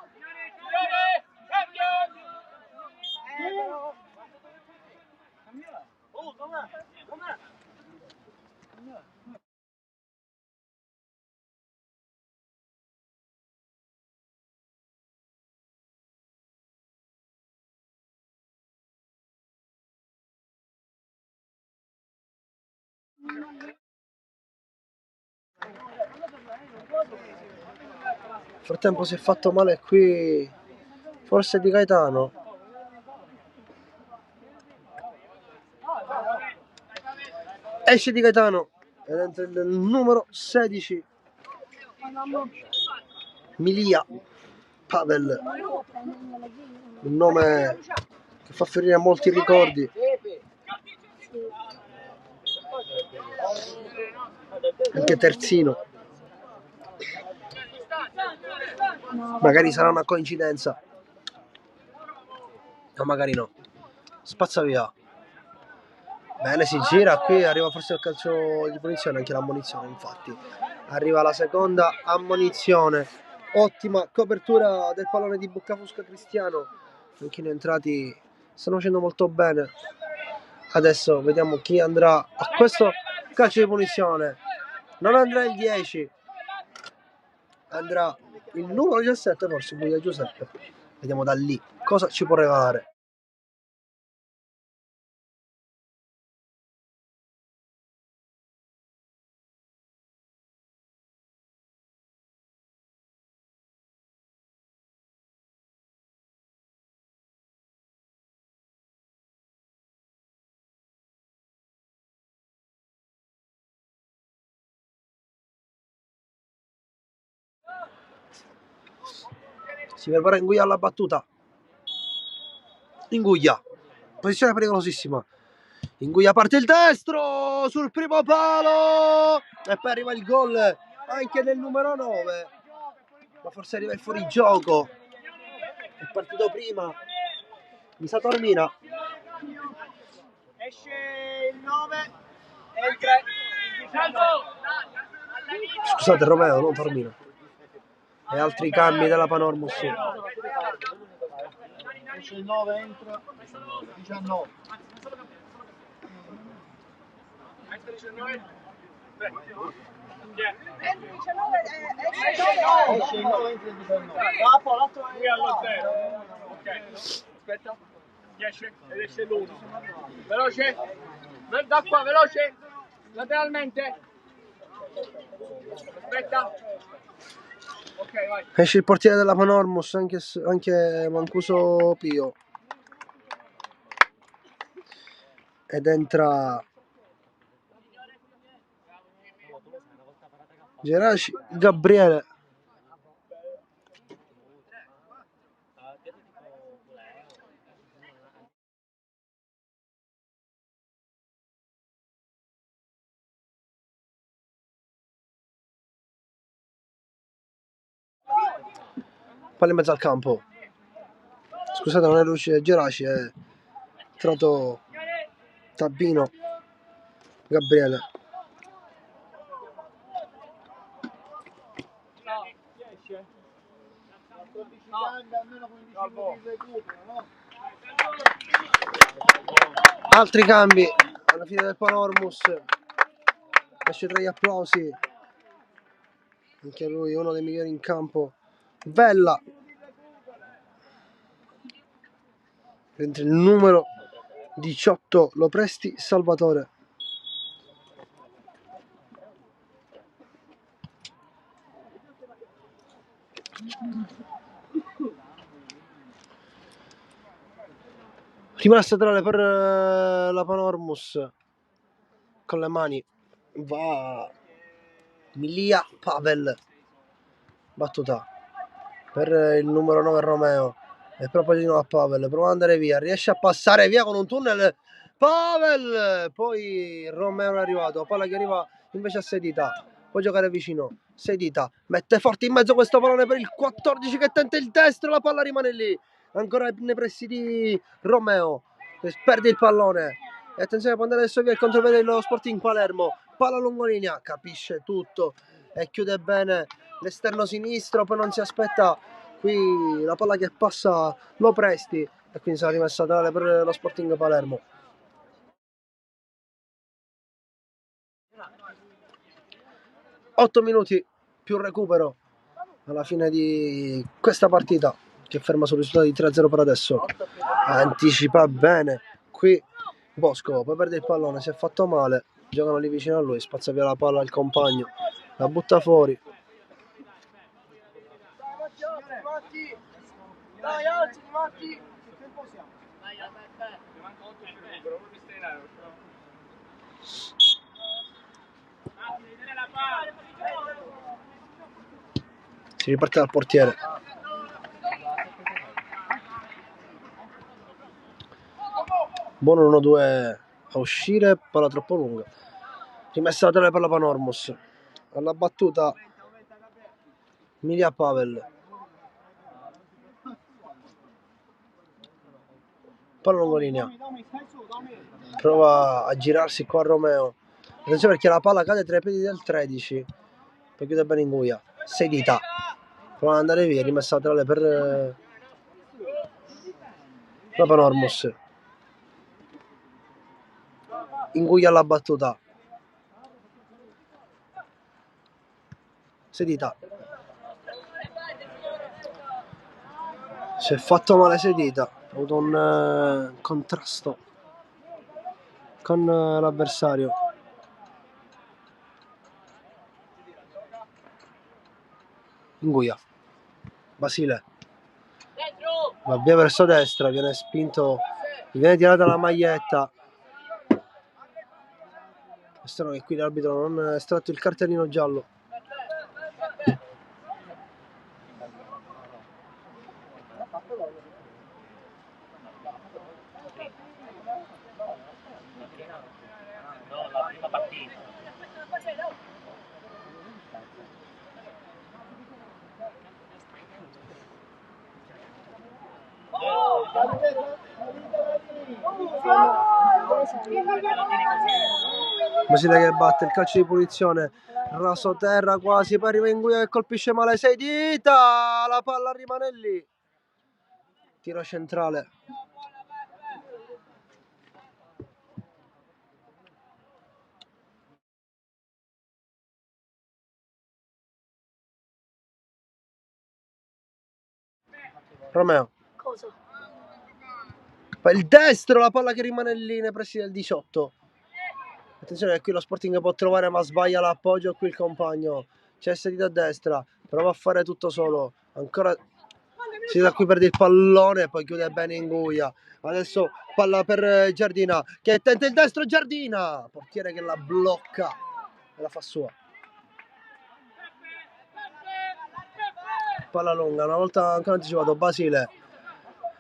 [SPEAKER 2] Nel frattempo si è fatto male qui, forse di Gaetano. Esce di Gaetano ed entra il numero 16 Milia Pavel, un nome che fa ferire molti ricordi. Anche terzino. Magari sarà una coincidenza, o magari no. Spazza via. Bene, si gira, qui arriva forse il calcio di punizione, anche l'ammonizione infatti. Arriva la seconda ammonizione. Ottima copertura del pallone di Boccafusca Cristiano. Anche i entrati stanno facendo molto bene. Adesso vediamo chi andrà a questo calcio di punizione. Non andrà il 10, andrà il numero 17, forse Guida Giuseppe. Vediamo da lì cosa ci può regalare. Si prepara Inguia alla battuta. Inguia, posizione pericolosissima. Inguia parte il destro sul primo palo e poi arriva il gol anche del numero 9, ma forse arriva il fuorigioco. È partito prima di Saturnina.
[SPEAKER 3] Esce il 9, entra il 19.
[SPEAKER 2] Scusate, Romeo, non Tormino. E altri cambi della Panormus.
[SPEAKER 3] Esce il 9, entra il 19.
[SPEAKER 1] Entra 19.
[SPEAKER 3] Esce il 9, entra il 19. Dopo l'altro è
[SPEAKER 1] allo 0. Ok. Aspetta. 10 ed esce l'1. Veloce. Da qua, veloce. Lateralmente. Aspetta. Ok, vai.
[SPEAKER 2] Esce il portiere della Panormus, anche Mancuso Pio. Ed entra Geraci Gabriele. Palla in mezzo al campo. Scusate, non è luce Geraci, è entrato Tabbino Gabriele. Altri cambi alla fine del Panormus. Esce tra gli applausi anche lui, uno dei migliori in campo, Vella. Mentre il numero 18 Lopresti Salvatore. Rimane laterale per la Panormus. Con le mani va Milia Pavel. Battuta per il numero 9 Romeo. E proprio di nuovo a Pavel. Prova ad andare via. Riesce a passare via con un tunnel. Pavel. Poi Romeo è arrivato. Palla che arriva invece a Sedita. Può giocare vicino. Sedita mette forte in mezzo questo pallone per il 14 che tenta il destro. La palla rimane lì. Ancora nei pressi di Romeo. Perde il pallone. E attenzione, può andare adesso via il contropiede dello Sporting Palermo. Palla lungolinea. Capisce tutto. E chiude bene l'esterno sinistro. Poi non si aspetta qui la palla che passa Lopresti. E quindi sarà rimessa laterale per lo Sporting Palermo. Otto minuti più recupero alla fine di questa partita che ferma sul risultato di 3-0 per adesso. Anticipa bene qui Bosco, poi perde il pallone, si è fatto male, giocano lì vicino a lui, spazza via la palla al compagno, la butta fuori.
[SPEAKER 3] Dai, alzi, Matti. Che possiamo?
[SPEAKER 2] Si riparte dal portiere. Buono 1-2 a uscire, palla troppo lunga. Rimessa laterale per la Panormus. Alla battuta Milia Pavel. Palla lungolinea. Prova a girarsi qua Romeo. Attenzione perché la palla cade tra i piedi del 13. Poi chiude bene Inguia. Sedita. Prova ad andare via, rimessa laterale per la Panormus. Inguia alla battuta. Sedita. Si è fatto male Sedita. Ha avuto un contrasto con l'avversario. Inguia. Basile. Va via verso destra, viene spinto, viene tirata la maglietta. È strano che qui l'arbitro non ha estratto il cartellino giallo. Basile che batte il calcio di punizione, raso terra quasi, poi arriva Inguia che colpisce male, 6 dita, la palla rimane lì. Tiro centrale. Romeo.
[SPEAKER 9] Cosa?
[SPEAKER 2] Poi il destro, la palla che rimane lì nei pressi del 18. Attenzione che qui lo Sporting può trovare ma sbaglia l'appoggio, qui il compagno. C'è sedito a destra, prova a fare tutto solo. Ancora si da qui perde il pallone e poi chiude bene Inguia. Adesso palla per Giardina che tenta il destro, Giardina. Portiere che la blocca e la fa sua. Palla lunga, una volta ancora anticipato Basile.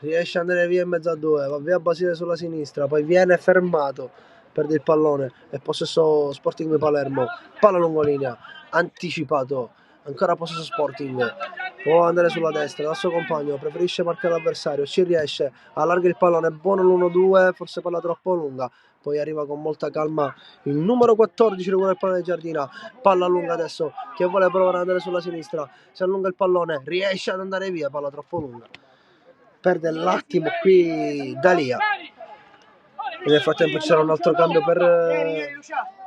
[SPEAKER 2] Riesce ad andare via in mezzo a due, va via Basile sulla sinistra, poi viene fermato, perde il pallone e possesso Sporting Palermo, palla lungolinea, anticipato, ancora possesso Sporting, può andare sulla destra, dal suo compagno, preferisce marcare l'avversario, ci riesce, allarga il pallone, buono l'1-2, forse palla troppo lunga, poi arriva con molta calma il numero 14, recupera il pallone di Giardina, palla lunga adesso, che vuole provare ad andare sulla sinistra, si allunga il pallone, riesce ad andare via, palla troppo lunga. Perde l'attimo qui Dalia e nel frattempo c'era un altro cambio per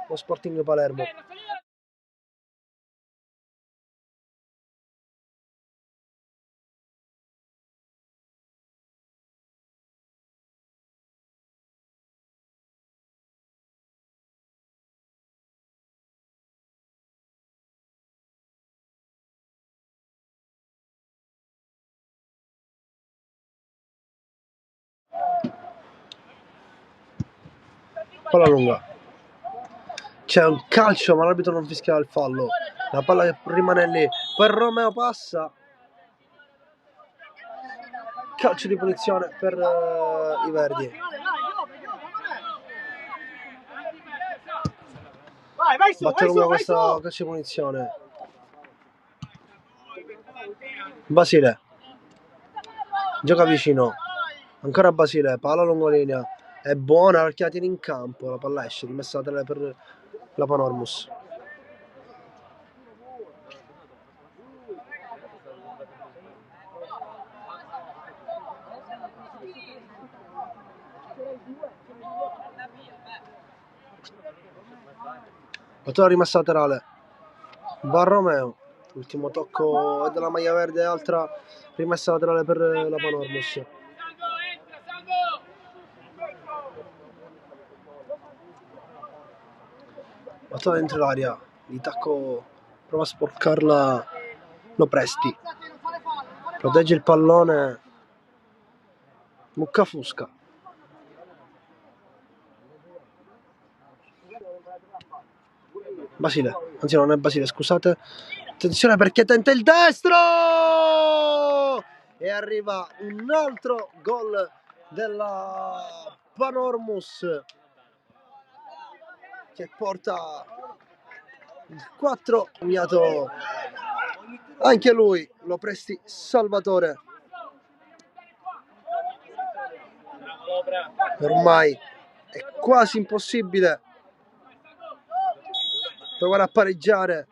[SPEAKER 2] lo Sporting Palermo. Palla lunga, c'è un calcio ma l'arbitro non fischia il fallo, la palla che rimane lì, poi Romeo passa, calcio di punizione per i verdi. Batte lunga questo calcio di punizione. Basile gioca vicino, ancora Basile, palla lungolinea, è buona perché la tiene in campo, la palla esce, rimessa laterale per la Panormus. Palla rimessa laterale, va Romeo, ultimo tocco è della maglia verde, altra rimessa laterale per la Panormus. Palla dentro l'aria, di tacco prova a sporcarla, lo presti, protegge il pallone Muccafusca. Basile, anzi non è Basile, scusate, attenzione perché tenta il destro e arriva un altro gol della Panormus che porta il 4, segnato anche lui, lo presti Salvatore. Ormai è quasi impossibile provare a pareggiare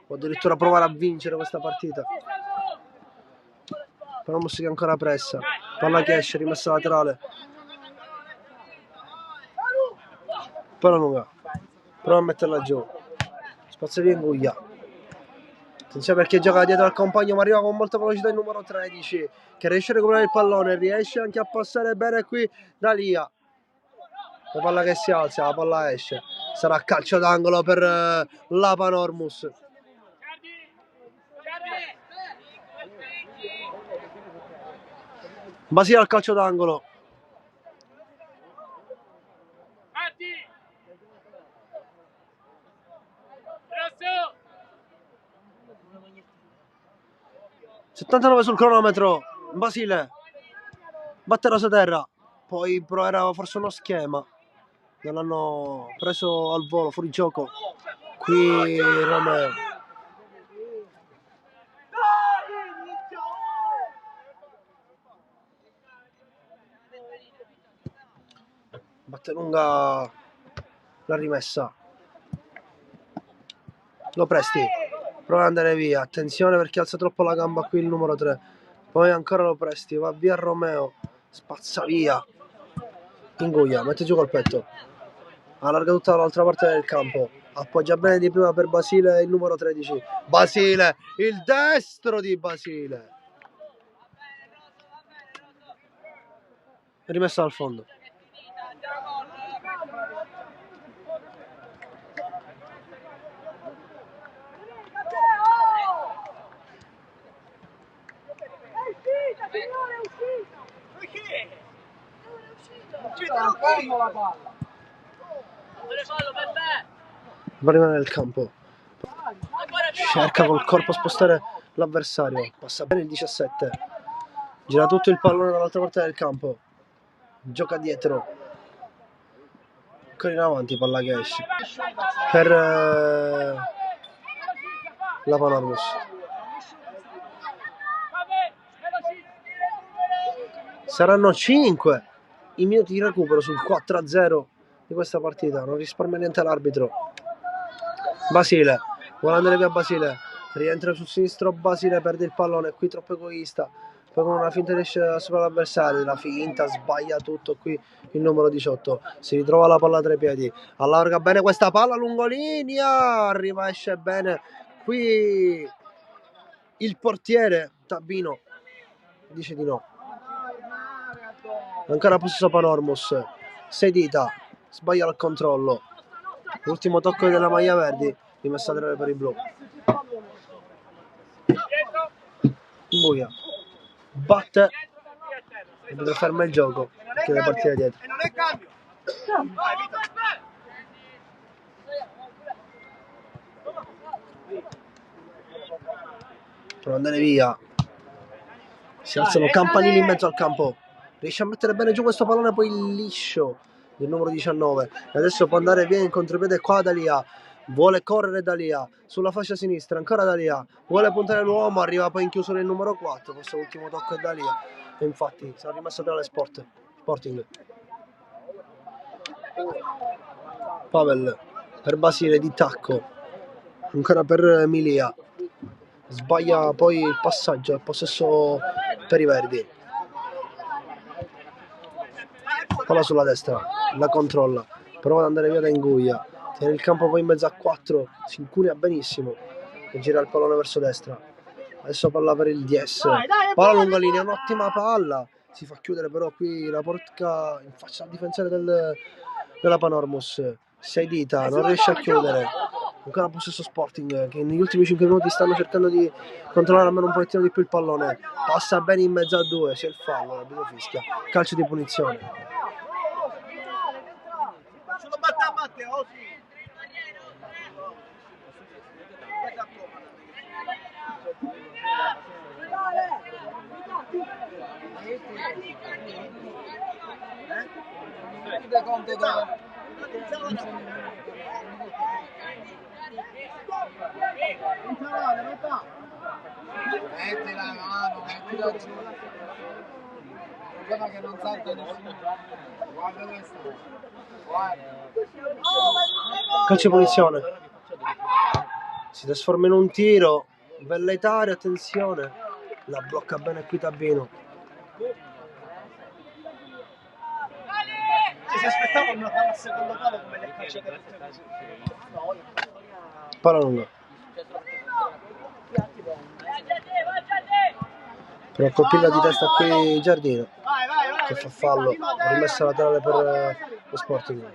[SPEAKER 2] o addirittura provare a vincere questa partita. Panormus che ancora pressa, palla che esce, rimessa laterale, palla lunga, prova a metterla giù, spazio via Inguia, attenzione perché gioca dietro al compagno ma arriva con molta velocità il numero 13 che riesce a recuperare il pallone, riesce anche a passare bene qui Dalia, la palla che si alza, la palla esce, sarà calcio d'angolo per la Panormus. Basile al calcio d'angolo.
[SPEAKER 1] Rosso!
[SPEAKER 2] 79 sul cronometro. Basile batte Rosa Terra. Poi però era forse uno schema. Non l'hanno preso al volo, fuori gioco. Qui Romeo. batte lunga la rimessa. Lo Presti, prova ad andare via, attenzione perché alza troppo la gamba qui il numero 3. Poi ancora Lo Presti, va via Romeo, spazza via. Inguia, mette giù col petto, allarga tutta l'altra parte del campo, appoggia bene di prima per Basile il numero 13. Basile, il destro di Basile. Rimessa al fondo. Va a rimanere nel campo, cerca col corpo spostare l'avversario, passa bene il 17, gira tutto il pallone dall'altra parte del campo, gioca dietro, ancora in avanti, palla che esce per la Panormus. Saranno 5 i minuti di recupero sul 4-0 di questa partita, non risparmia niente l'arbitro. Basile, vuole andare via Basile, rientra sul sinistro Basile, perde il pallone, qui troppo egoista, poi con una finta riesce a superare l'avversario, la finta, sbaglia tutto qui il numero 18, si ritrova la palla tra i piedi, allarga bene questa palla lungolinea, arriva, esce bene, qui il portiere Tabino dice di no. Ancora possesso Panormus, 6 dita, sbaglia il controllo, l'ultimo tocco della maglia verdi, rimessa a 3 per i blu. Buia, batte e potrà fermare il gioco perché deve partire dietro. Prova ad andare via, si alzano campanili in mezzo al campo, riesce a mettere bene giù questo pallone, poi liscio del numero 19 e adesso può andare via in contropiede qua Dalia, vuole correre Dalia sulla fascia sinistra, ancora Dalia, vuole puntare l'uomo, arriva poi in chiusura il numero 4, questo ultimo tocco è Dalia e infatti sarà rimessa tra le Sporting. Pavel per Basile di tacco, ancora per Milia, sbaglia poi il passaggio, il possesso per i verdi. Palla sulla destra, la controlla, prova ad andare via da Inguia, tiene il campo poi in mezzo a 4, si incunia benissimo e gira il pallone verso destra. Adesso palla per il DS, palla lunga linea, un'ottima palla, si fa chiudere però qui la porca in faccia al difensore della Panormus, 6 dita, non riesce a chiudere. Ancora possesso Sporting che negli ultimi 5 minuti stanno cercando di controllare almeno un pochettino di più il pallone, passa bene in mezzo a 2, c'è il fallo, l'arbitro fischia, calcio di punizione.
[SPEAKER 3] Metti la mano, mettila giù. Guarda che non salta nessuno. Guarda questo. Guarda.
[SPEAKER 2] Calcio di punizione. Si trasforma in un tiro. Velleitario, attenzione. La blocca bene qui Tabino.
[SPEAKER 3] Ci si aspettava una palla al secondo palo come le calciate.
[SPEAKER 2] Palla lunga. Però colpilla di testa qui Giardino che fa fallo, rimessa laterale per lo Sporting.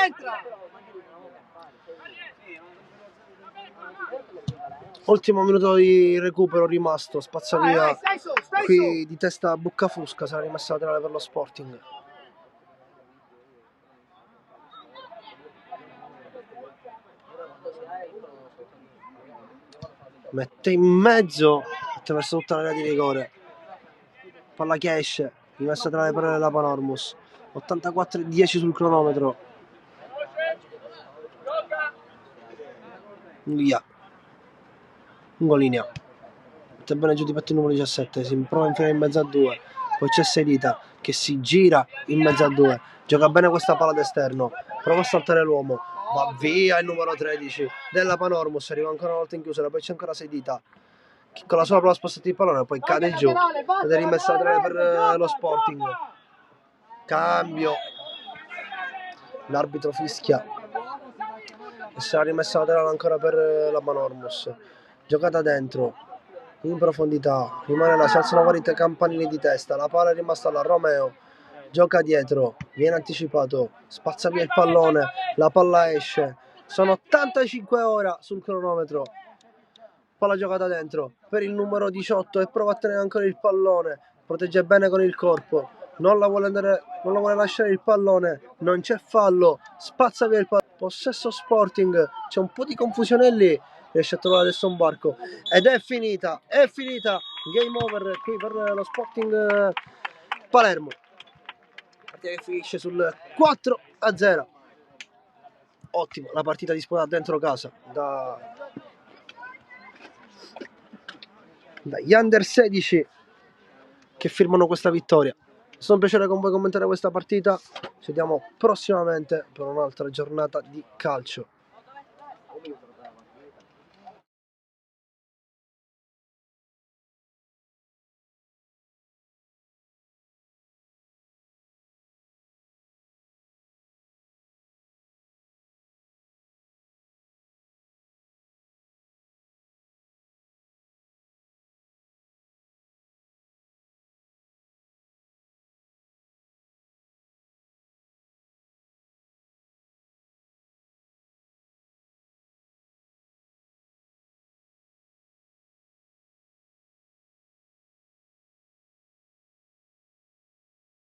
[SPEAKER 3] Entra!
[SPEAKER 2] Ultimo minuto di recupero rimasto, spazza via qui di testa Buccafusca, sarà rimessa laterale per lo Sporting. Mette in mezzo attraverso tutta l'area di rigore, palla che esce, rimessa tra le parole della Panormus, 84-10 sul cronometro. via, un gol in linea. Mette bene giù di petto il numero 17, si prova a infilare in mezzo a due, poi c'è Sedita che si gira in mezzo a due, gioca bene questa palla d'esterno, prova a saltare l'uomo, va via il numero 13 della Panormus, arriva ancora una volta in chiusura, poi c'è ancora Sedita che con la sua prova a spostare il pallone, poi cade giù ed è rimessa per lo Sporting. Cambio, l'arbitro fischia e sarà rimessa laterale ancora per la Panormus. Giocata dentro, in profondità, rimane là, si alzano vari campanili di testa, la palla è rimasta là, Romeo gioca dietro, viene anticipato, spazza via il pallone, la palla esce, sono 85 ora sul cronometro, palla giocata dentro per il numero 18 e prova a tenere ancora il pallone, protegge bene con il corpo, non la vuole lasciare il pallone, non c'è fallo, spazza via il pallone, possesso Sporting, c'è un po' di confusione lì, riesce a trovare adesso un varco ed è finita, game over qui per lo Sporting Palermo, partita che finisce sul 4-0. Ottimo, la partita disputata dentro casa dagli under 16 che firmano questa vittoria. È stato un piacere con voi commentare questa partita, ci vediamo prossimamente per un'altra giornata di calcio.